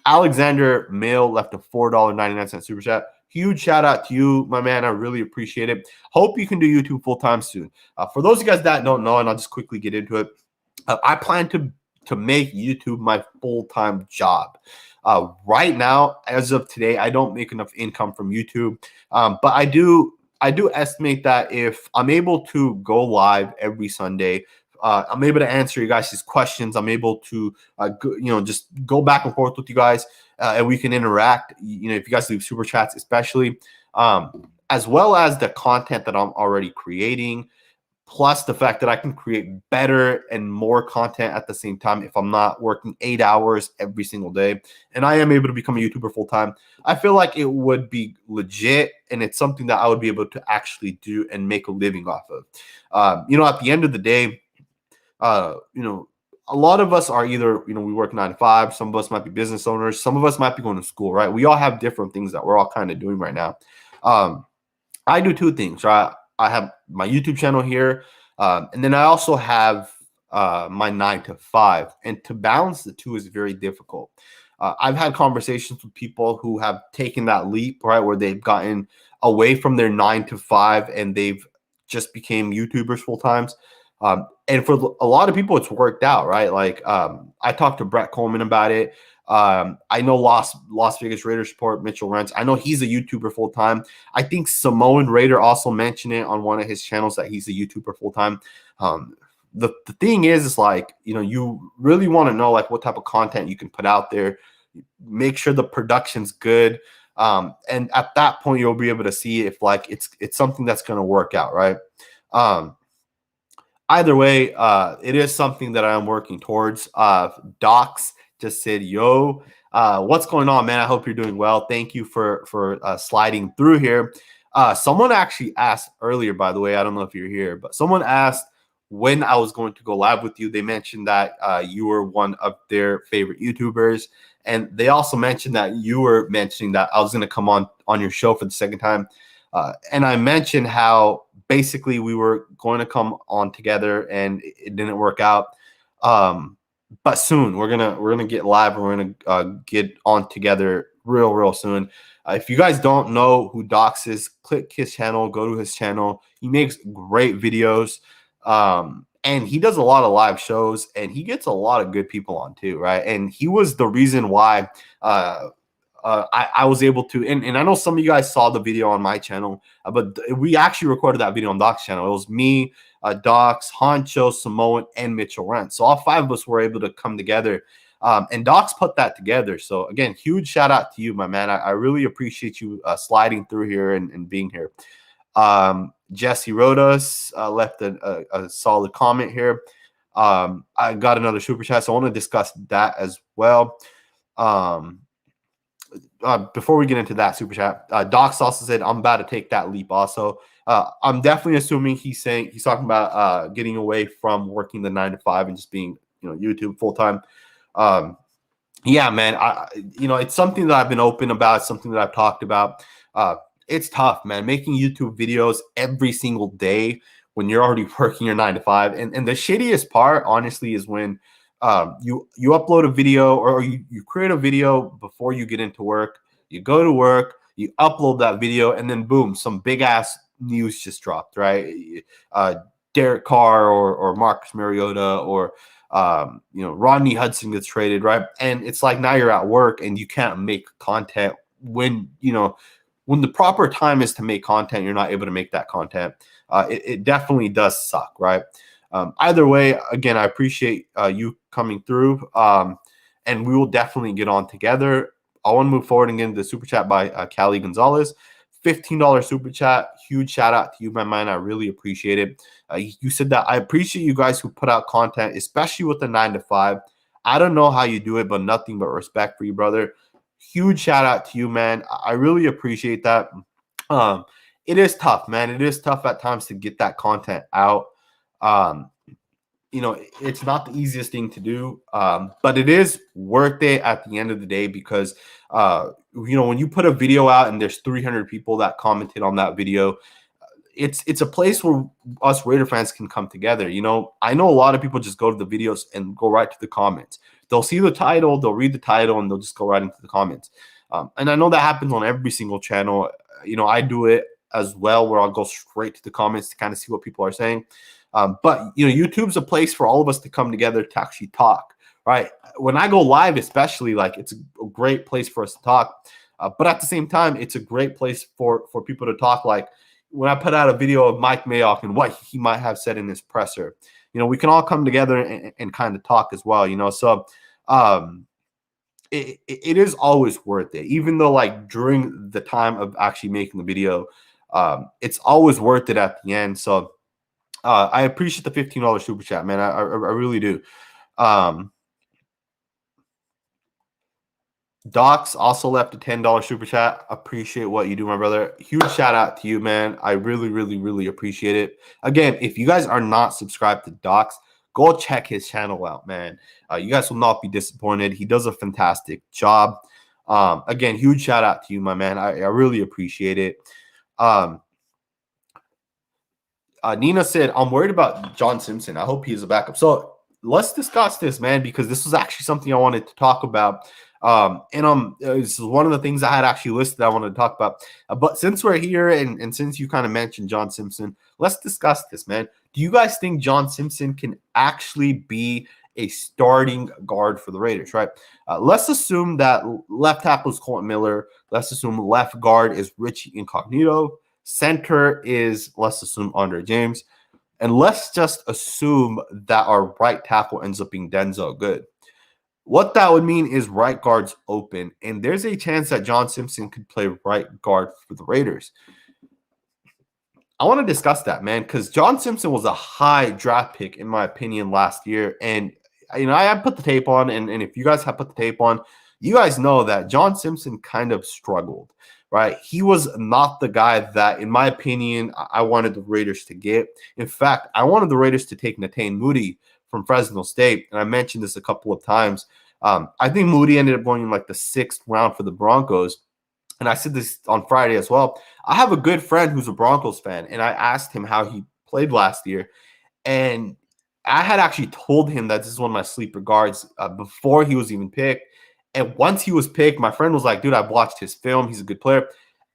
Alexander Mill left a $4.99 super chat. Huge shout out to you, my man. I really appreciate it. Hope you can do YouTube full time soon. For those of you guys that don't know, and I'll just quickly get into it, I plan to make YouTube my full-time job. Right now, as of today, I don't make enough income from YouTube, but I do estimate that if I'm able to go live every Sunday, I'm able to answer you guys' questions. I'm able to, just go back and forth with you guys, and we can interact. If you guys leave super chats, especially, as well as the content that I'm already creating. Plus the fact that I can create better and more content at the same time if I'm not working 8 hours every single day, and I am able to become a YouTuber full time, I feel like it would be legit, and it's something that I would be able to actually do and make a living off of. At the end of the day, a lot of us are either, we work 9 to 5. Some of us might be business owners. Some of us might be going to school, right? We all have different things that we're all kind of doing right now. I do two things, right? I have my YouTube channel here, and then I also have my 9 to 5. And to balance the two is very difficult. I've had conversations with people who have taken that leap, right, where they've gotten away from their 9 to 5 and they've just became YouTubers full times. And for a lot of people, it's worked out, right? Like I talked to Brett Coleman about it. I know Las Vegas Raiders support Mitchell Rentz. I know he's a YouTuber full time. I think Samoan Raider also mentioned it on one of his channels that he's a YouTuber full time. The thing is like, you really want to know like what type of content you can put out there. Make sure the production's good. And at that point, you'll be able to see if like it's something that's going to work out, right? Either way, it is something that I'm working towards. Docs just said, yo, what's going on, man? I hope you're doing well. Thank you for sliding through here. Someone actually asked earlier, by the way, I don't know if you're here, but someone asked when I was going to go live with you. They mentioned that you were one of their favorite YouTubers. And they also mentioned that you were mentioning that I was going to come on your show for the second time. And I mentioned how basically we were going to come on together and it didn't work out. But soon we're gonna get live and we're gonna get on together real soon. If you guys don't know who Docs is, click his channel, go to his channel. He makes great videos. And he does a lot of live shows and he gets a lot of good people on too, right? And he was the reason why I was able to, and I know some of you guys saw the video on my channel, but we actually recorded that video on Doc's channel. It was me, Docs, Honcho, Samoan, and Mitchell Rent. So all 5 of us were able to come together, and Docs put that together. So again, huge shout out to you, my man. I really appreciate you sliding through here and being here. Jesse Rodas left a solid comment here. I got another super chat, so I want to discuss that as well. Before we get into that super chat, Docs also said, I'm about to take that leap also. I'm definitely assuming he's talking about getting away from working the 9 to 5 and just being, YouTube full time. Yeah, man, it's something that I've been open about, something that I've talked about. It's tough, man, making YouTube videos every single day when you're already working your 9 to 5. And the shittiest part, honestly, is when you upload a video or you create a video before you get into work. You go to work, you upload that video, and then boom, some big ass news just dropped, right? Derek Carr or Marcus Mariota or Rodney Hudson gets traded, right? And it's like now you're at work and you can't make content when the proper time is to make content. You're not able to make that content. It definitely does suck, right? Either way, again, I appreciate you coming through, and we will definitely get on together. I want to move forward and get into the super chat by Callie Gonzalez. $15 super chat. Huge shout out to you, my man. I really appreciate it. You said that I appreciate you guys who put out content, especially with the 9 to 5. I don't know how you do it, but nothing but respect for you, brother. Huge shout out to you, man. I really appreciate that. It is tough, man. It is tough at times to get that content out. it's not the easiest thing to do, but it is worth it at the end of the day because, when you put a video out and there's 300 people that commented on that video, it's a place where us Raider fans can come together. I know a lot of people just go to the videos and go right to the comments. They'll see the title, they'll read the title, and they'll just go right into the comments. And I know that happens on every single channel. I do it as well, where I'll go straight to the comments to kind of see what people are saying. But YouTube's a place for all of us to come together to actually talk, right? When I go live, especially, like, it's a great place for us to talk. But at the same time, it's a great place for people to talk. Like when I put out a video of Mike Mayock and what he might have said in his presser, we can all come together and kind of talk as well. So it is always worth it, even though, like, during the time of actually making the video, it's always worth it at the end. So I appreciate the $15 super chat, man. I really do. Docs also left a $10 super chat. Appreciate what you do, my brother. Huge shout out to you, man. I really, really, really appreciate it. Again, if you guys are not subscribed to Docs, go check his channel out, man. You guys will not be disappointed. He does a fantastic job. Again, huge shout out to you, my man. I really appreciate it. Nina said, I'm worried about John Simpson. I hope he is a backup. So let's discuss this, man, because this was actually something I wanted to talk about. This is one of the things I had actually listed I wanted to talk about. But since we're here and since you kind of mentioned John Simpson, let's discuss this, man. Do you guys think John Simpson can actually be a starting guard for the Raiders, right? Let's assume that left tackle is Colton Miller. Let's assume left guard is Richie Incognito. Center is, let's assume, Andre James. And let's just assume that our right tackle ends up being Denzel Good. What that would mean is right guard's open, and there's a chance that John Simpson could play right guard for the Raiders. I want to discuss that, man, because John Simpson was a high draft pick, in my opinion, last year. And, I have put the tape on, and if you guys have put the tape on, you guys know that John Simpson kind of struggled, right? He was not the guy that, in my opinion, I wanted the Raiders to get. In fact, I wanted the Raiders to take Netane Moody from Fresno State, and I mentioned this a couple of times. I think Moody ended up going in like the 6th round for the Broncos, and I said this on Friday as well. I have a good friend who's a Broncos fan, and I asked him how he played last year, and I had actually told him that this is one of my sleeper guards before he was even picked. And once he was picked, my friend was like, dude, I've watched his film. He's a good player.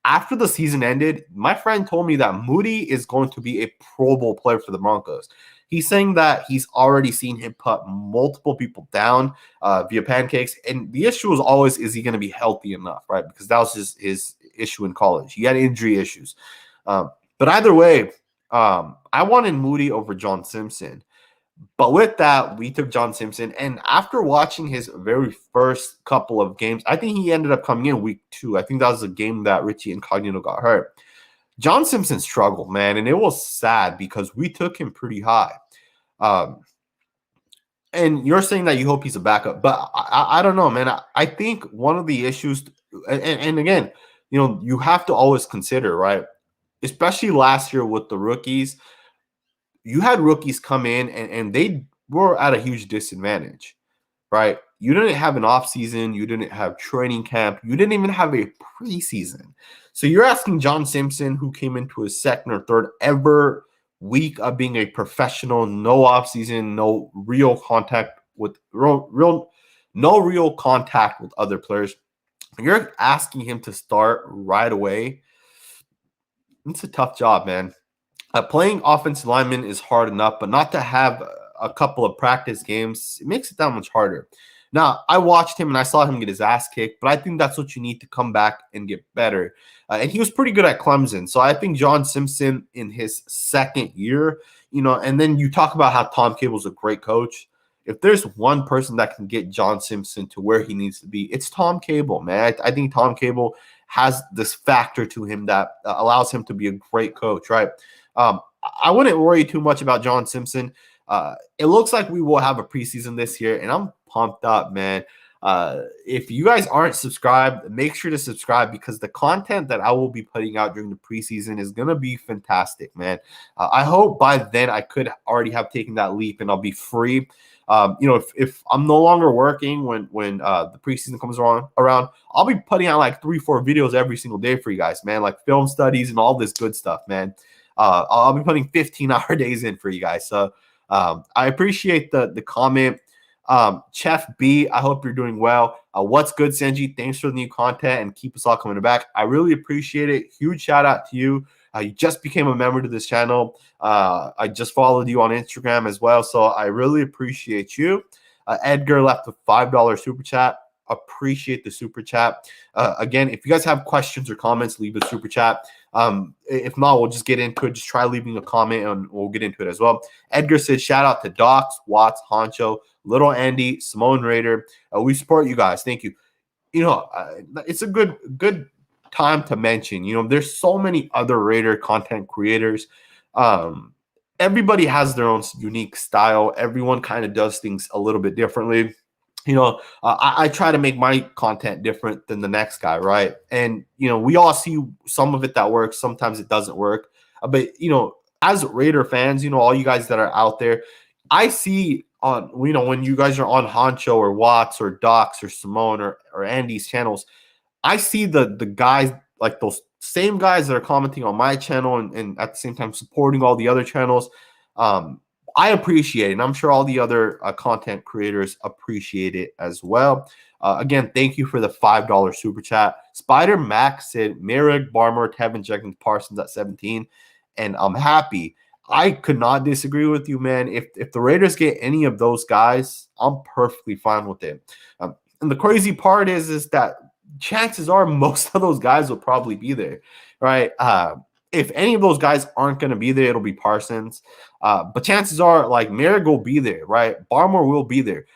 After the season ended, my friend told me that Moody is going to be a Pro Bowl player for the Broncos. He's saying that he's already seen him put multiple people down via pancakes. And the issue was always, is he going to be healthy enough, right? Because that was just his issue in college. He had injury issues. But either way, I wanted Moody over John Simpson. But with that, we took John Simpson. And after watching his very first couple of games, I think he ended up coming in week 2. I think that was a game that Richie Incognito got hurt. John Simpson struggled, man, and it was sad because we took him pretty high. And you're saying that you hope he's a backup, but I don't know, man. I think one of the issues, and again, you have to always consider, right? Especially last year with the rookies, you had rookies come in and they were at a huge disadvantage, right? You didn't have an offseason. You didn't have training camp. You didn't even have a preseason. So you're asking John Simpson, who came into his 2nd or 3rd ever week of being a professional, no offseason, no real contact with no real contact with other players. You're asking him to start right away. It's a tough job, man. Playing offensive lineman is hard enough, but not to have a couple of practice games, it makes it that much harder. Now, I watched him and I saw him get his ass kicked, but I think that's what you need to come back and get better. And he was pretty good at Clemson. So I think John Simpson in his 2nd year, and then you talk about how Tom Cable's a great coach. If there's one person that can get John Simpson to where he needs to be, it's Tom Cable, man. I think Tom Cable has this factor to him that allows him to be a great coach, right? I wouldn't worry too much about John Simpson. It looks like we will have a preseason this year, and I'm pumped up, man. If you guys aren't subscribed, make sure to subscribe because the content that I will be putting out during the preseason is gonna be fantastic, man. I hope by then I could already have taken that leap and I'll be free. If I'm no longer working when the preseason comes around, I'll be putting out like 3-4 videos every single day for you guys, man, like film studies and all this good stuff, man. I'll be putting 15-hour days in for you guys. So I appreciate the comment. Chef B, I hope you're doing well. What's good, Sanji? Thanks for the new content and keep us all coming back. I really appreciate it. Huge shout out to you. You just became a member to this channel. I just followed you on Instagram as well. So I really appreciate you. Edgar left a $5 super chat. Appreciate the super chat. Again, if you guys have questions or comments, leave a super chat. If not, we'll just get into it. Just try leaving a comment and we'll get into it as well. Edgar says, shout out to Docs, Watts, Honcho, Little Andy, Simone Raider. We support you guys. Thank you. It's a good time to mention, there's so many other Raider content creators. Everybody has their own unique style. Everyone kind of does things a little bit differently. I try to make my content different than the next guy, right? And, we all see some of it that works. Sometimes it doesn't work. But, as Raider fans, all you guys that are out there, I see when you guys are on Honcho or Watts or Docs or Simone or Andy's channels, I see the guys, like those same guys that are commenting on my channel and at the same time supporting all the other channels. I appreciate it, and I'm sure all the other content creators appreciate it as well. Again, thank you for the $5 super chat. Spider Max said, Merrick, Barmore, Tevin, Jenkins, Parsons at 17, and I'm happy. I could not disagree with you, man. If the Raiders get any of those guys, I'm perfectly fine with it. And the crazy part is that chances are most of those guys will probably be there, right? If any of those guys aren't going to be there, it'll be Parsons. But chances are, like, Merrick will be there, right? Barmore will be there.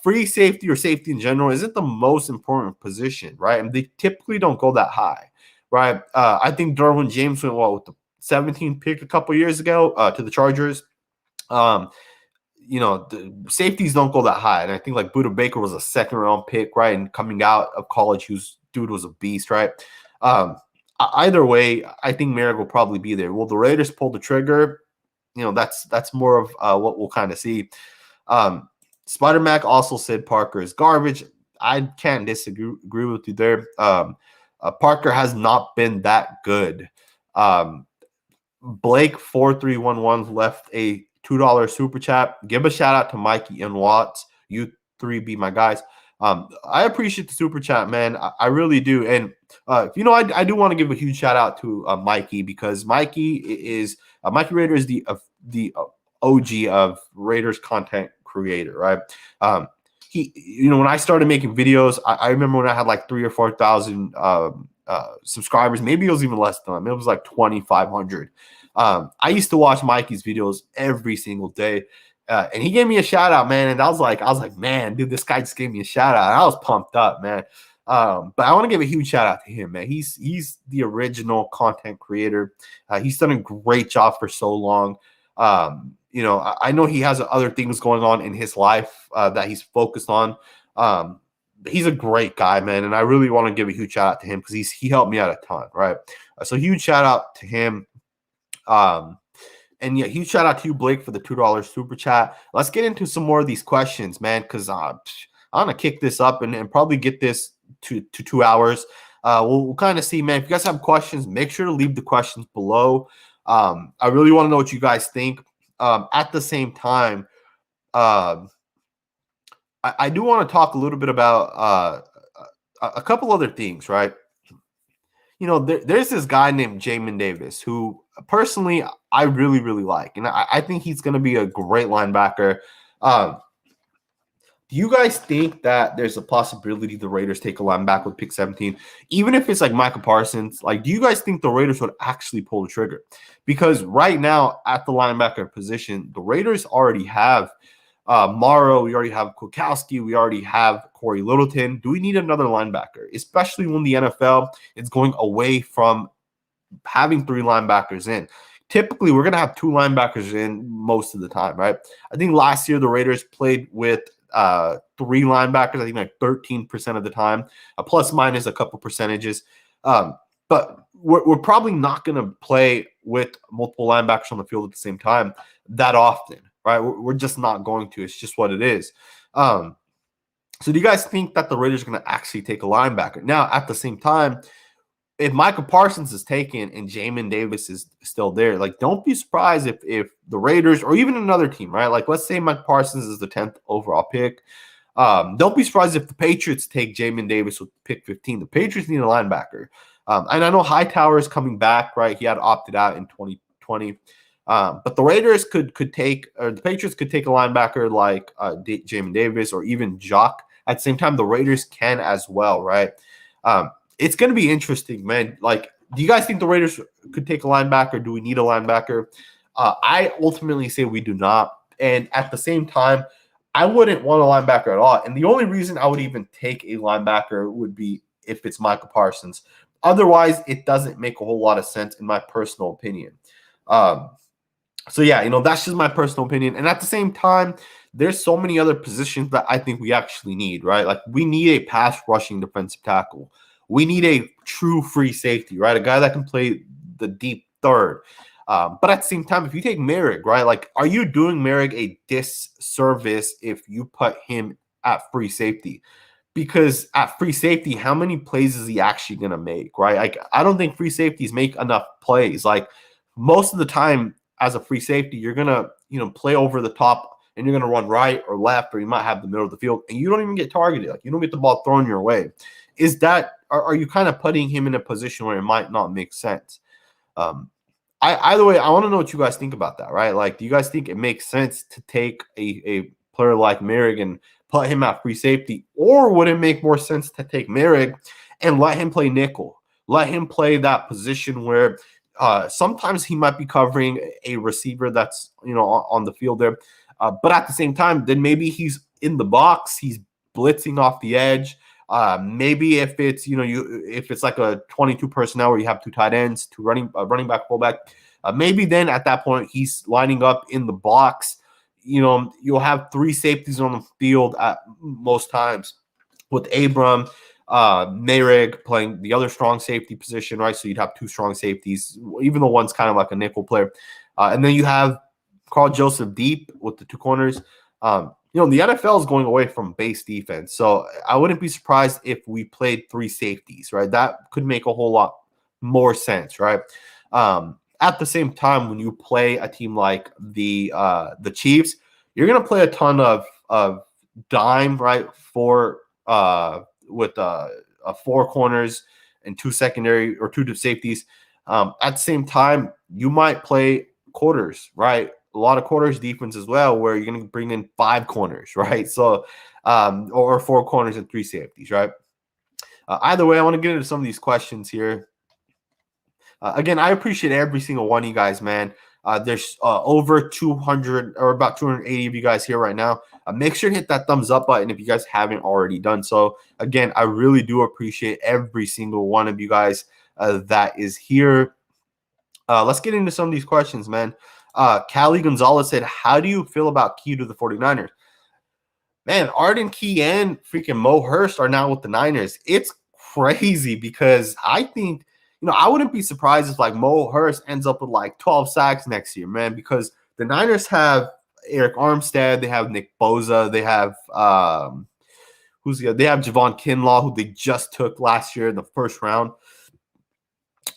Free safety or safety in general isn't the most important position, right? And they typically don't go that high, right? I think Derwin James went with the 17th pick a couple years ago to the Chargers. The safeties don't go that high. And I think like Buda Baker was a 2nd-round pick, right? And coming out of college, dude was a beast, right? Either way, I think Merrick will probably be there. Will the Raiders pull the trigger? That's more of what we'll kind of see. Spider Mac also said Parker is garbage. I can't disagree with you there. Parker has not been that good. Blake 4311 left a $2 super chat. Give a shout out to Mikey and Watts. You three be my guys. I appreciate the super chat, man. I really do. And I do want to give a huge shout out to Mikey, because Mikey Raider is the OG of Raiders content creator, right? When I started making videos, I remember when I had like 3,000 or 4,000 subscribers. Maybe it was even less than that. Maybe it was like 2,500. I used to watch Mikey's videos every single day. And he gave me a shout out, man. And I was like, man, dude, this guy just gave me a shout out. And I was pumped up, man. But I want to give a huge shout out to him, man. He's the original content creator. He's done a great job for so long. I know he has other things going on in his life that he's focused on. He's a great guy, man. And I really want to give a huge shout out to him because he helped me out a ton, right? So huge shout out to him. And yeah, huge shout out to you, Blake, for the $2 super chat. Let's get into some more of these questions, man, because I'm going to kick this up and probably get this to 2 hours. We'll kind of see, man. If you guys have questions, make sure to leave the questions below. I really want to know what you guys think. At the same time, I do want to talk a little bit about a couple other things, right? There's this guy named Jamin Davis who personally I really, really like. And I think he's going to be a great linebacker. Do you guys think that there's a possibility the Raiders take a linebacker with pick 17? Even if it's like Micah Parsons, do you guys think the Raiders would actually pull the trigger? Because right now at the linebacker position, the Raiders already have Morrow, we already have Kwiatkowski, we already have Corey Littleton. Do we need another linebacker? Especially when the NFL is going away from having 3 linebackers in. Typically, we're going to have 2 linebackers in most of the time, right? I think last year the Raiders played with three linebackers, I think like 13% of the time, plus minus a couple percentages. But we're probably not going to play with multiple linebackers on the field at the same time that often, right? We're just not going to. It's just what it is. So do you guys think that the Raiders are going to actually take a linebacker? Now, at the same time, if Micah Parsons is taken and Jamin Davis is still there, like don't be surprised if the Raiders or even another team, right? Like let's say Micah Parsons is the 10th overall pick. Don't be surprised if the Patriots take Jamin Davis with pick 15. The Patriots need a linebacker. And I know Hightower is coming back, right? He had opted out in 2020. But the Raiders could take, or the Patriots could take a linebacker like Jamin Davis or even Jock. At the same time, the Raiders can as well, right? It's going to be interesting, man. Like, do you guys think the Raiders could take a linebacker? Do we need a linebacker? I ultimately say we do not. And at the same time, I wouldn't want a linebacker at all. And the only reason I would even take a linebacker would be if it's Micah Parsons. Otherwise, it doesn't make a whole lot of sense in my personal opinion. So yeah, that's just my personal opinion. And at the same time, there's so many other positions that I think we actually need, right? Like we need a pass rushing defensive tackle. We need a true free safety, right? A guy that can play the deep third. But at the same time, if you take Merrick, right, like are you doing Merrick a disservice if you put him at free safety? Because at free safety, how many plays is he actually going to make, right? Like I don't think free safeties make enough plays. Like most of the time as a free safety, you're going to, play over the top and you're going to run right or left, or you might have the middle of the field and you don't even get targeted. Like you don't get the ball thrown your way. Are you kind of putting him in a position where it might not make sense? Either way, I want to know what you guys think about that, right? Like, do you guys think it makes sense to take a player like Merrick and put him at free safety, or would it make more sense to take Merrick and let him play nickel, let him play that position where sometimes he might be covering a receiver that's on the field there, but at the same time, then maybe he's in the box, he's blitzing off the edge. Maybe if it's if it's like a 22 personnel where you have two tight ends, two running back, fullback, maybe then at that point he's lining up in the box. You'll have three safeties on the field at most times, with Abram, Merrick playing the other strong safety position, right? So you'd have two strong safeties, even though one's kind of like a nickel player, and then you have Carl Joseph deep with the two corners. The NFL is going away from base defense, so I wouldn't be surprised if we played three safeties, right? That could make a whole lot more sense, right? At the same time, when you play a team like the Chiefs, you're going to play a ton of dime, right? With four corners and two secondary or two safeties. At the same time, you might play quarters, right? A lot of quarters defense as well, where you're going to bring in five corners, right? So, or four corners and three safeties, right? Either way, I want to get into some of these questions here. Again, I appreciate every single one of you guys, man. There's over 200 or about 280 of you guys here right now. Make sure to hit that thumbs up button if you guys haven't already done so. Again, I really do appreciate every single one of you guys that is here. Let's get into some of these questions, man. Callie Gonzalez said, how do you feel about Key to the 49ers? Man, Arden Key and freaking Mo Hurst are now with the Niners. It's crazy because I think, I wouldn't be surprised if like Mo Hurst ends up with like 12 sacks next year, man, because the Niners have Eric Armstead, they have Nick Bosa, they have they have Javon Kinlaw, who they just took last year in the first round.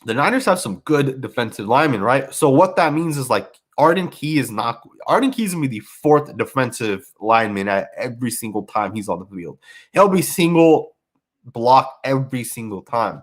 The Niners have some good defensive linemen, right? So what that means is like Arden Key's going to be the fourth defensive lineman at every single time he's on the field. He'll be single block every single time.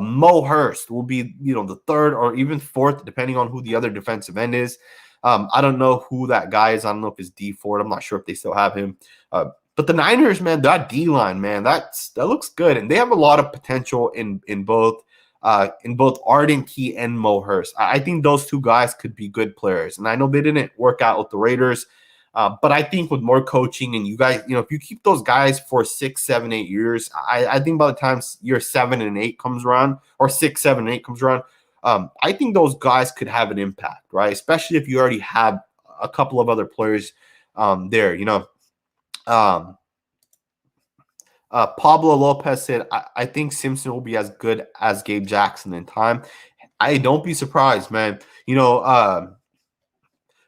Mo Hurst will be, the third or even fourth, depending on who the other defensive end is. I don't know who that guy is. I don't know if it's D Ford. I'm not sure if they still have him. But the Niners, man, that D-line, man, that looks good. And they have a lot of potential in both Arden Key and Mo Hurst. I think those two guys could be good players. And I know they didn't work out with the Raiders, but I think with more coaching and you guys, if you keep those guys for 6, 7, 8 years, I think by the time year 7 and 8 comes around, or 6, 7, and 8 comes around, I think those guys could have an impact, right? Especially if you already have a couple of other players there, Um, Pablo Lopez said, I think Simpson will be as good as Gabe Jackson in time. I don't be surprised, man.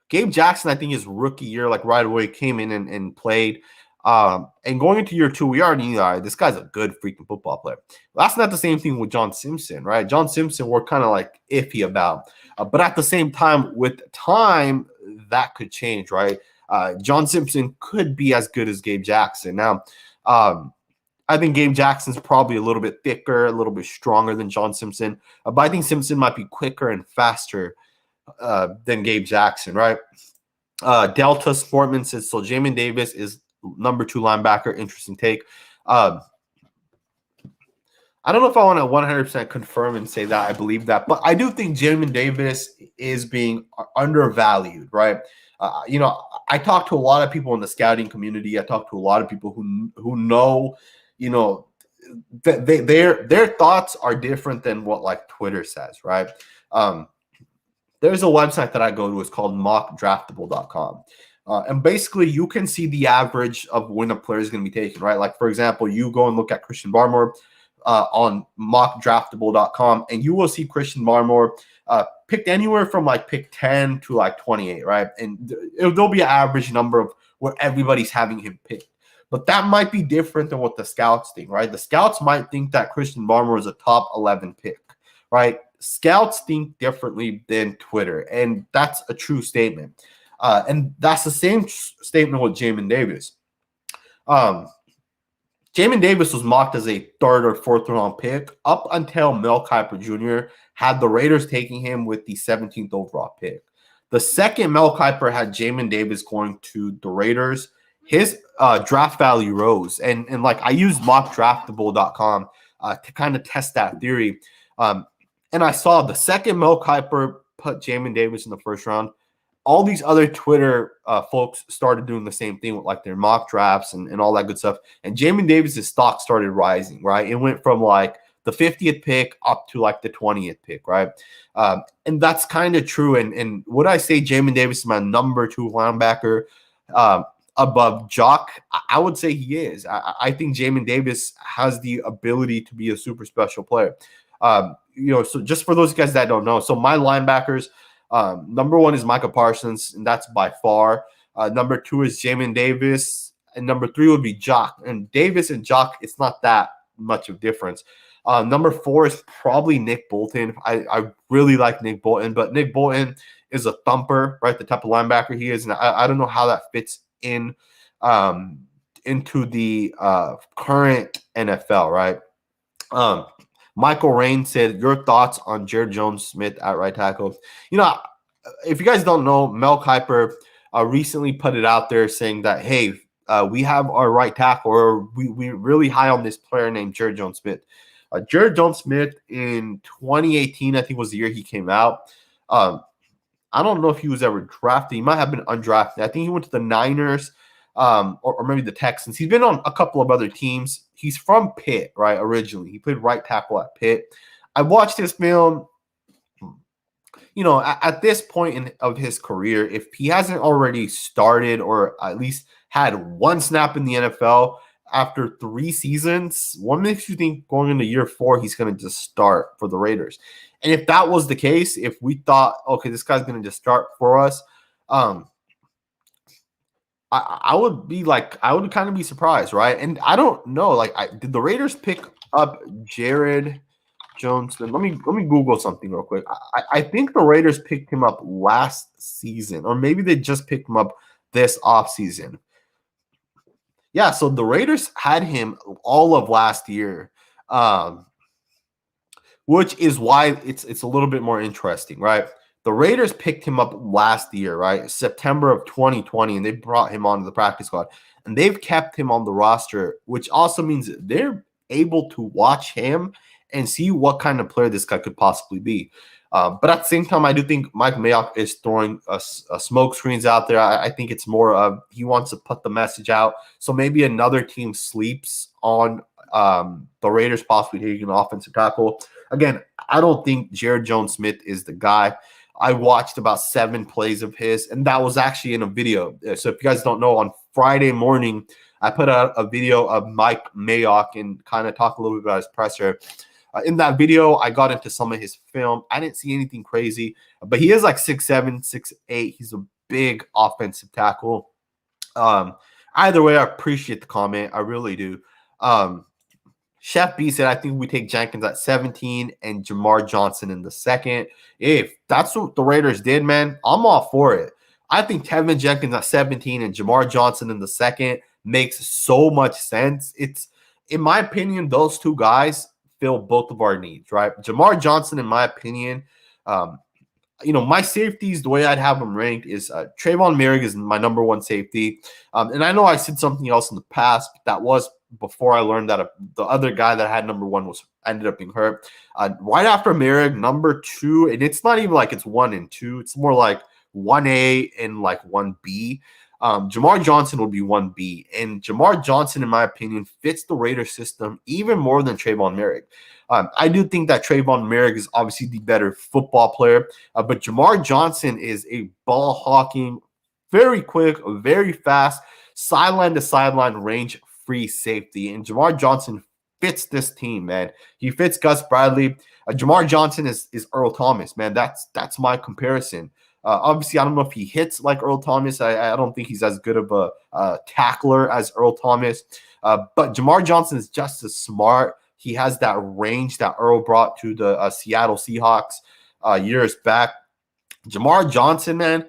Gabe Jackson, I think his rookie year, like right away, came in and played. And going into year two, we already knew this guy's a good freaking football player. That's not the same thing with John Simpson, right? John Simpson, we're kind of like iffy about. But at the same time, with time, that could change, right? John Simpson could be as good as Gabe Jackson. Now, I think Gabe Jackson's probably a little bit thicker, a little bit stronger than John Simpson. But I think Simpson might be quicker and faster than Gabe Jackson, right? Delta Sportman says, so Jamin Davis is number 2 linebacker. Interesting take. I don't know if I want to 100% confirm and say that I believe that, but I do think Jamin Davis is being undervalued, right? I talk to a lot of people in the scouting community. I talk to a lot of people who know, their thoughts are different than what like Twitter says, right? There's a website that I go to. It's called mockdraftable.com. And basically, you can see the average of when a player is going to be taken, right? Like, for example, you go and look at Christian Barmore on mockdraftable.com, and you will see Christian Barmore picked anywhere from like pick 10 to like 28, right? And there'll be an average number of where everybody's having him picked. But that might be different than what the scouts think, right? The scouts might think that Christian Barmore is a top 11 pick, right? Scouts think differently than Twitter, and that's a true statement. And that's the same statement with Jamin Davis. Jamin Davis was mocked as a 3rd or 4th round pick up until Mel Kiper Jr. had the Raiders taking him with the 17th overall pick. The second Mel Kiper had Jamin Davis going to the Raiders, his draft value rose. And like I used mockdraftable.com to kind of test that theory. And I saw the second Mel Kiper put Jamin Davis in the 1st round. All these other Twitter folks started doing the same thing with like their mock drafts and all that good stuff. And Jamin Davis' stock started rising, right? It went from like the 50th pick up to like the 20th pick, right? And that's kind of true. And would I say Jamin Davis is my number 2 linebacker above Jock? I would say he is. I think Jamin Davis has the ability to be a super special player. So just for those guys that don't know, so my linebackers, number 1 is Micah Parsons, and that's by far. Number 2 is Jamin Davis, and number 3 would be Jock. And Davis and Jock, it's not that much of difference. Number 4 is probably Nick Bolton. I really like Nick Bolton, but Nick Bolton is a thumper, right? The type of linebacker he is, and I don't know how that fits in into the current NFL, right? Michael Rain said, your thoughts on Jared Jones-Smith at right tackle. If you guys don't know, Mel Kiper recently put it out there saying that, hey, we have our right tackle, or we're really high on this player named Jared Jones-Smith. Jared Jones-Smith in 2018, I think was the year he came out. I don't know if he was ever drafted. He might have been undrafted. I think he went to the Niners or maybe the Texans. He's been on a couple of other teams. He's from Pitt, right, originally. He played right tackle at Pitt. I watched his film. At this point of his career, if he hasn't already started or at least had one snap in the NFL after 3 seasons, what makes you think going into year 4 he's going to just start for the Raiders? And if that was the case, if we thought, okay, this guy's going to just start for us, I would kind of be surprised, right? And I don't know, did the Raiders pick up Jared Jones? Let me Google something real quick. I think the Raiders picked him up last season, or maybe they just picked him up this offseason. Yeah, so the Raiders had him all of last year, which is why it's a little bit more interesting, right? The Raiders picked him up last year, right? September of 2020, and they brought him onto the practice squad. And they've kept him on the roster, which also means they're able to watch him and see what kind of player this guy could possibly be. But at the same time, I do think Mike Mayock is throwing smoke screens out there. I think it's more of he wants to put the message out. So maybe another team sleeps on the Raiders possibly taking an offensive tackle. Again, I don't think Jared Jones-Smith is the guy. I watched about 7 plays of his, and that was actually in a video. So if you guys don't know, on Friday morning, I put out a video of Mike Mayock and kind of talk a little bit about his presser. In that video, I got into some of his film. I didn't see anything crazy, but he is like 6'7", 6'8". He's a big offensive tackle. Either way, I appreciate the comment. I really do. Chef B said, I think we take Jenkins at 17 and Jamar Johnson in the second. If that's what the Raiders did, man, I'm all for it. I think Tevin Jenkins at 17 and Jamar Johnson in the second makes so much sense. It's, in my opinion, those two guys fill both of our needs, right? Jamar Johnson, in my opinion, my safeties, the way I'd have them ranked is Trayvon Merrick is my number one safety. And I know I said something else in the past, but that was before I learned that the other guy that I had number one ended up being hurt. Right after Merrick, number two, and it's not even like it's 1 and 2. It's more like 1A and like 1B. Jamar Johnson would be 1B. And Jamar Johnson, in my opinion, fits the Raiders system even more than Trayvon Merrick. I do think that Trayvon Merrick is obviously the better football player, but Jamar Johnson is a ball hawking, very quick, very fast, sideline to sideline range free safety. And Jamar Johnson fits this team, man. He fits Gus Bradley. Jamar Johnson is Earl Thomas, man. That's my comparison. Obviously, I don't know if he hits like Earl Thomas. I don't think he's as good of a tackler as Earl Thomas. But Jamar Johnson is just as smart. He has that range that Earl brought to the Seattle Seahawks years back. Jamar Johnson, man,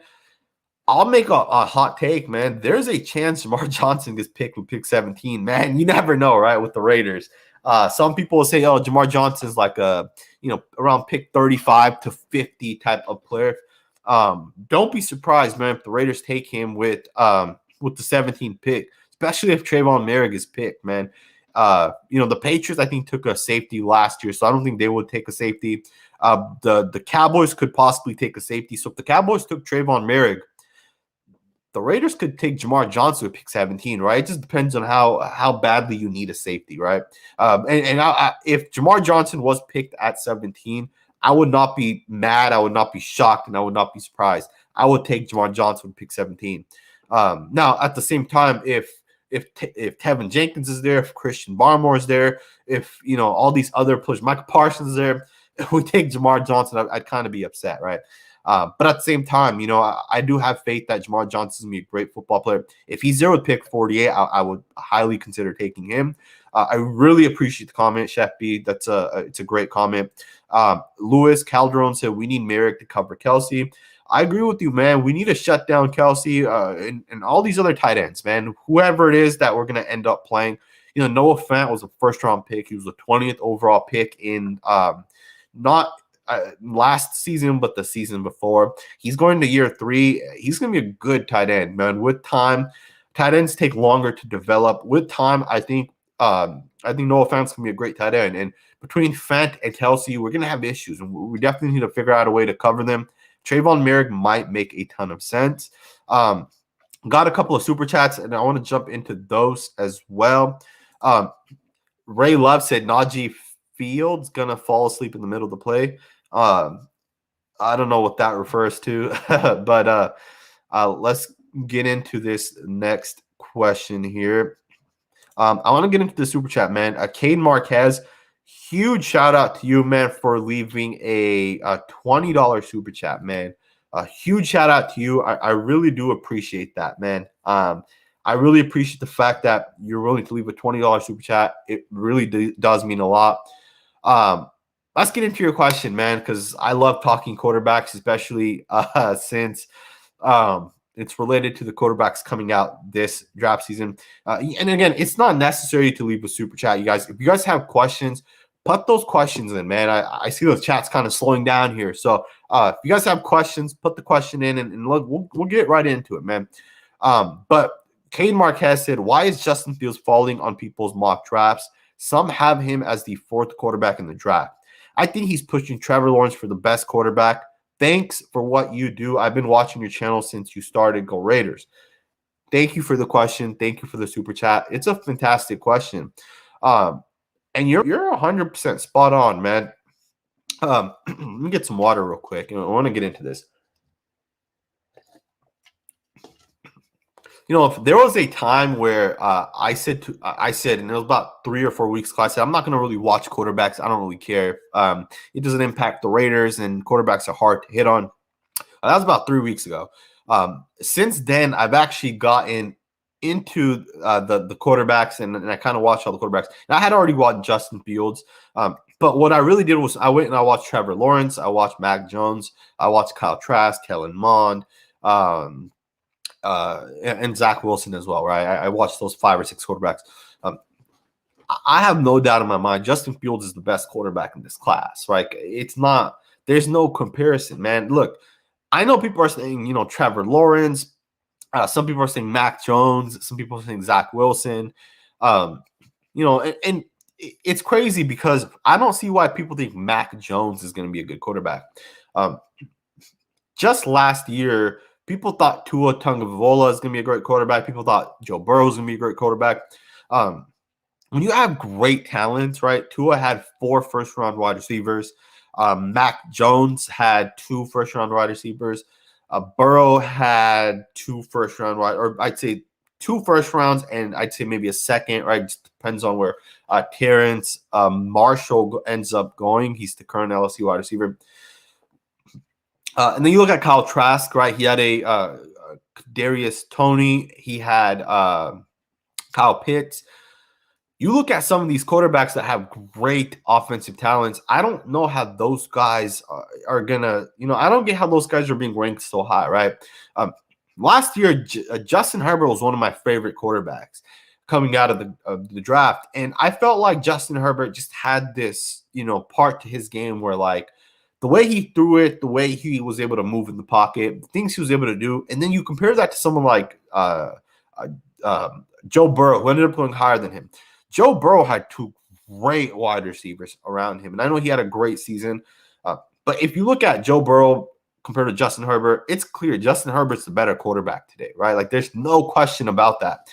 I'll make a hot take, man. There's a chance Jamar Johnson gets picked with pick 17. Man, you never know, right, with the Raiders. Some people will say, oh, Jamar Johnson's like around pick 35 to 50 type of player. Don't be surprised, man, if the Raiders take him with the 17th pick, especially if Trayvon Merrick is picked, man. The Patriots, I think, took a safety last year, so I don't think they would take a safety. The Cowboys could possibly take a safety. So if the Cowboys took Trayvon Merrick, the Raiders could take Jamar Johnson with pick 17, right? It just depends on how badly you need a safety, right? If Jamar Johnson was picked at 17, I would not be mad. I would not be shocked, and I would not be surprised. I would take Jamar Johnson with pick 17. Now, at the same time, if Tevin Jenkins is there, if Christian Barmore is there, if all these other players, Michael Parsons is there, if we take Jamar Johnson, I'd kind of be upset, right? But at the same time, I do have faith that Jamar Johnson is going to be a great football player. If he's there with pick 48, I would highly consider taking him. I really appreciate the comment, Chef B. It's a great comment. Louis Calderon said, we need Merrick to cover Kelsey. I agree with you, man. We need to shut down Kelsey and all these other tight ends, man. Whoever it is that we're going to end up playing. Noah Fant was a first-round pick. He was the 20th overall pick in not last season, but the season before. He's going to year 3. He's going to be a good tight end, man. With time, tight ends take longer to develop. With time, I think Noah Fant's going to be a great tight end. And between Fant and Kelsey, we're going to have issues, and we definitely need to figure out a way to cover them. Trayvon Merrick might make a ton of sense. Got a couple of super chats, and I want to jump into those as well. Ray Love said Najee Fields gonna fall asleep in the middle of the play. I don't know what that refers to, but let's get into this next question here. I want to get into the super chat, man. Cade Marquez, huge shout out to you, man, for leaving a $20 super chat, man. A huge shout out to you. I really do appreciate that, man. I really appreciate the fact that you're willing to leave a $20 super chat. It really does mean a lot. Let's get into your question, man, because I love talking quarterbacks, especially since it's related to the quarterbacks coming out this draft season. And again, it's not necessary to leave a super chat, you guys. If you guys have questions, put those questions in, man. I see those chats kind of slowing down here. So if you guys have questions, put the question in, and we'll get right into it, man. But Cade Marquez said, why is Justin Fields falling on people's mock drafts? Some have him as the 4th quarterback in the draft. I think he's pushing Trevor Lawrence for the best quarterback. Thanks for what you do. I've been watching your channel since you started. Go Raiders. Thank you for the question. Thank you for the super chat. It's a fantastic question. And you're 100% spot on, man. Let me get some water real quick. I want to get into this. if there was a time where I said, and it was about 3 or 4 weeks ago, I said, I'm not going to really watch quarterbacks. I don't really care. It doesn't impact the Raiders, and quarterbacks are hard to hit on. That was about 3 weeks ago. Since then, I've actually gotten into the quarterbacks, and I kind of watched all the quarterbacks. And I had already watched Justin Fields. But what I really did was I went and I watched Trevor Lawrence. I watched Mac Jones. I watched Kyle Trask, Kellen Mond. And Zach Wilson as well, right? I watched those 5 or 6 quarterbacks. I have no doubt in my mind Justin Fields is the best quarterback in this class, right? It's not – there's no comparison, man. Look, I know people are saying, Trevor Lawrence. Some people are saying Mac Jones. Some people are saying Zach Wilson. And it's crazy because I don't see why people think Mac Jones is going to be a good quarterback. Just last year – people thought Tua Tagovailoa is going to be a great quarterback. People thought Joe Burrow is going to be a great quarterback. When you have great talents, right? Tua had 4 first-round wide receivers. Mac Jones had 2 first-round wide receivers. Burrow had 2 first-round wide, or I'd say 2 first rounds, and I'd say maybe a second, right? It just depends on where Terrence Marshall ends up going. He's the current LSU wide receiver. And then you look at Kyle Trask, right? He had a Darius Toney. He had Kyle Pitts. You look at some of these quarterbacks that have great offensive talents. I don't know how those guys are going to, I don't get how those guys are being ranked so high, right? Last year, Justin Herbert was one of my favorite quarterbacks coming out of the draft. And I felt like Justin Herbert just had this, part to his game where, like, the way he threw it, the way he was able to move in the pocket, the things he was able to do, and then you compare that to someone like Joe Burrow, who ended up going higher than him. Joe Burrow had 2 great wide receivers around him, and I know he had a great season. But if you look at Joe Burrow compared to Justin Herbert, it's clear Justin Herbert's the better quarterback today, right? Like, there's no question about that.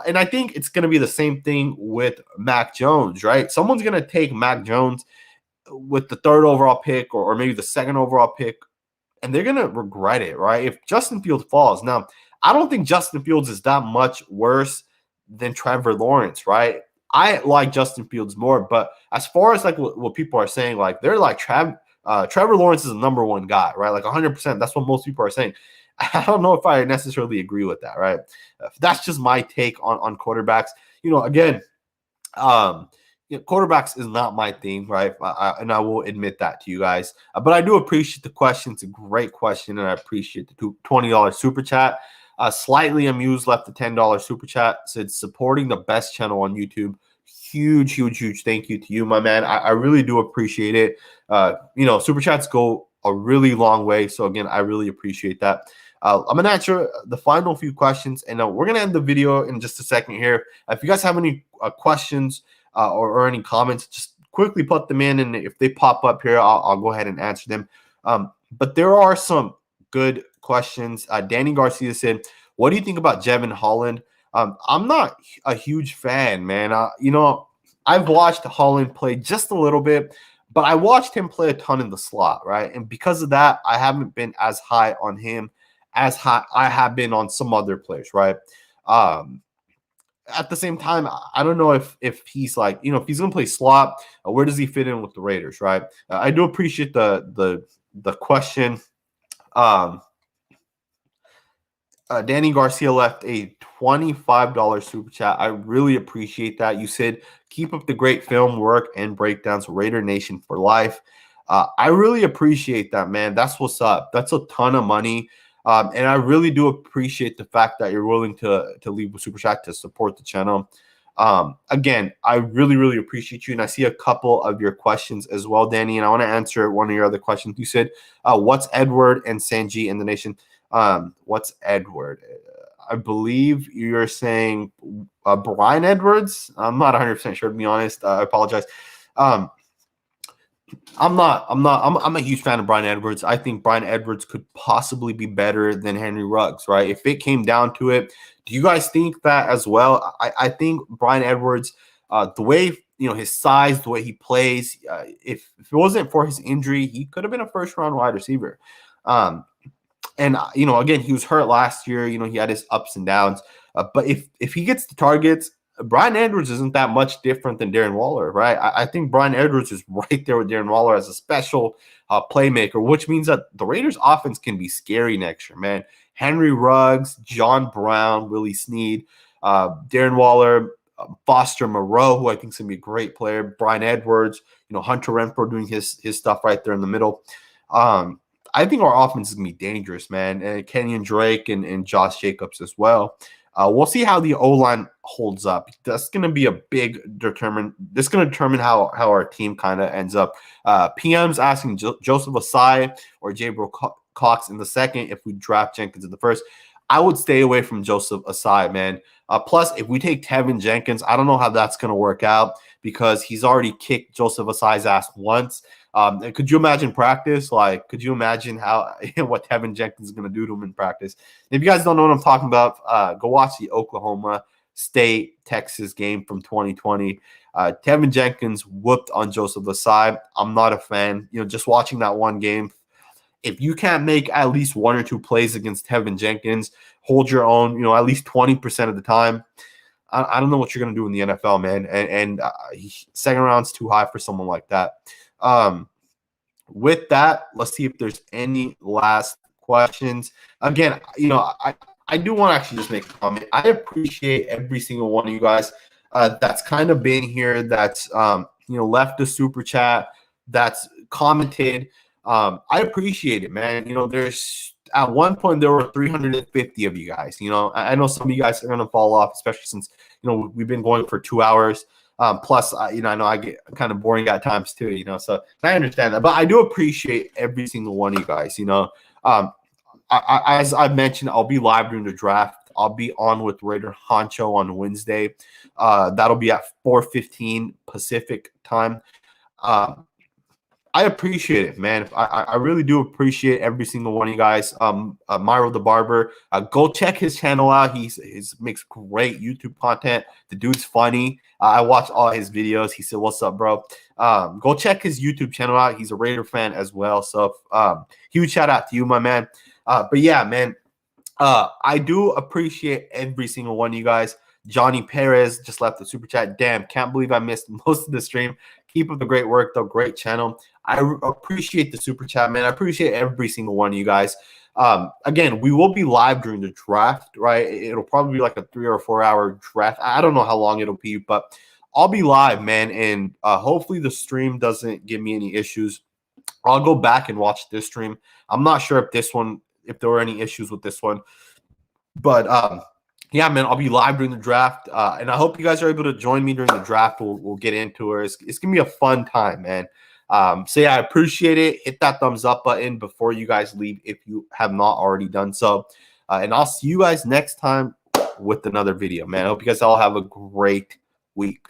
And I think it's going to be the same thing with Mac Jones, right? Someone's going to take Mac Jones with the 3rd overall pick or maybe the 2nd overall pick, and they're going to regret it, right? If Justin Fields falls. Now, I don't think Justin Fields is that much worse than Trevor Lawrence, right? I like Justin Fields more, but as far as like what people are saying, like they're like Trevor Lawrence is the number 1 guy, right? Like 100%. That's what most people are saying. I don't know if I necessarily agree with that, right? That's just my take on quarterbacks. Again, quarterbacks is not my thing, right? And I will admit that to you guys. But I do appreciate the question. It's a great question, and I appreciate the $20 super chat. Slightly Amused left the $10 super chat. Said supporting the best channel on YouTube. Huge, huge, huge thank you to you, my man. I really do appreciate it. Super chats go a really long way. So again, I really appreciate that. I'm going to answer the final few questions, and we're going to end the video in just a second here. If you guys have any questions or any comments, just quickly put them in, and if they pop up here, I'll go ahead and answer them. But there are some good questions. Danny Garcia said, what do you think about Jevon Holland? I'm not a huge fan, man. I've watched Holland play just a little bit, but I watched him play a ton in the slot, right? And because of that, I haven't been as high on him as high I have been on some other players, right? At the same time, I don't know if he's like, if he's going to play slot, where does he fit in with the Raiders, right? I do appreciate the question. Danny Garcia left a $25 super chat. I really appreciate that. You said, keep up the great film work and breakdowns, Raider Nation for life. I really appreciate that, man. That's what's up. That's a ton of money. And I really do appreciate the fact that you're willing to leave a super chat to support the channel. Again, I really, really appreciate you. And I see a couple of your questions as well, Danny. And I want to answer one of your other questions. You said, what's Edward and Sanji in the nation? What's Edward? I believe you're saying Brian Edwards. I'm not 100% sure, to be honest. I apologize. I'm a huge fan of Brian Edwards. I think Brian Edwards could possibly be better than Henry Ruggs, right? If it came down to it, do you guys think that as well? I think Brian Edwards, the way, his size, the way he plays, if it wasn't for his injury, he could have been a first-round wide receiver. And again, he was hurt last year. He had his ups and downs. But if he gets the targets, Brian Edwards isn't that much different than Darren Waller, right? I think Brian Edwards is right there with Darren Waller as a special playmaker, which means that the Raiders' offense can be scary next year, man. Henry Ruggs, John Brown, Willie Snead, Darren Waller, Foster Moreau, who I think is going to be a great player, Brian Edwards, Hunter Renfrow doing his stuff right there in the middle. I think our offense is going to be dangerous, man. And Kenyon Drake and Josh Jacobs as well. We'll see how the O-line holds up. That's going to be a big determine. This is going to determine how our team kind of ends up. PM's asking Joseph Asai or Jabril Cox in the second if we draft Jenkins in the first. I would stay away from Joseph Asai, man. Plus, if we take Tevin Jenkins, I don't know how that's going to work out because he's already kicked Joseph Asai's ass once. Could you imagine practice? Like, could you imagine what Tevin Jenkins is going to do to him in practice? If you guys don't know what I'm talking about, go watch the Oklahoma State Texas game from 2020. Tevin Jenkins whooped on Joseph Asai. I'm not a fan. Just watching that one game. If you can't make at least one or two plays against Tevin Jenkins, hold your own, at least 20% of the time, I don't know what you're going to do in the NFL, man. And second round's too high for someone like that. With that, let's see if there's any last questions. Again, I do want to actually just make a comment. I appreciate every single one of you guys that's kind of been here, that's left a super chat, that's commented. I appreciate it, man. There's at one point there were 350 of you guys. I know some of you guys are going to fall off, especially since we've been going for 2 hours. Plus, I know I get kind of boring at times too. So I understand that, but I do appreciate every single one of you guys. As I've mentioned, I'll be live during the draft. I'll be on with Raider Honcho on Wednesday. That'll be at 4:15 Pacific time. I appreciate it, man. I really do appreciate every single one of you guys. Myro the Barber, go check his channel out. He makes great YouTube content. The dude's funny. I watch all his videos. He said, "What's up, bro?" Go check his YouTube channel out. He's a Raider fan as well. So huge shout out to you, my man. But yeah, man, I do appreciate every single one of you guys. Johnny Perez just left the super chat. Damn, can't believe I missed most of the stream. Keep up the great work, though. Great channel. I appreciate the super chat, man. I appreciate every single one of you guys. Again, we will be live during the draft, right? It'll probably be like a 3 or 4 hour draft. I don't know how long it'll be, but I'll be live, man. And hopefully the stream doesn't give me any issues. I'll go back and watch this stream. I'm not sure if there were any issues with this one, but yeah, man, I'll be live during the draft, and I hope you guys are able to join me during the draft. We'll get into it. It's gonna be a fun time, man. So yeah, I appreciate it. Hit that thumbs up button before you guys leave if you have not already done so, and I'll see you guys next time with another video, man. I hope you guys all have a great week.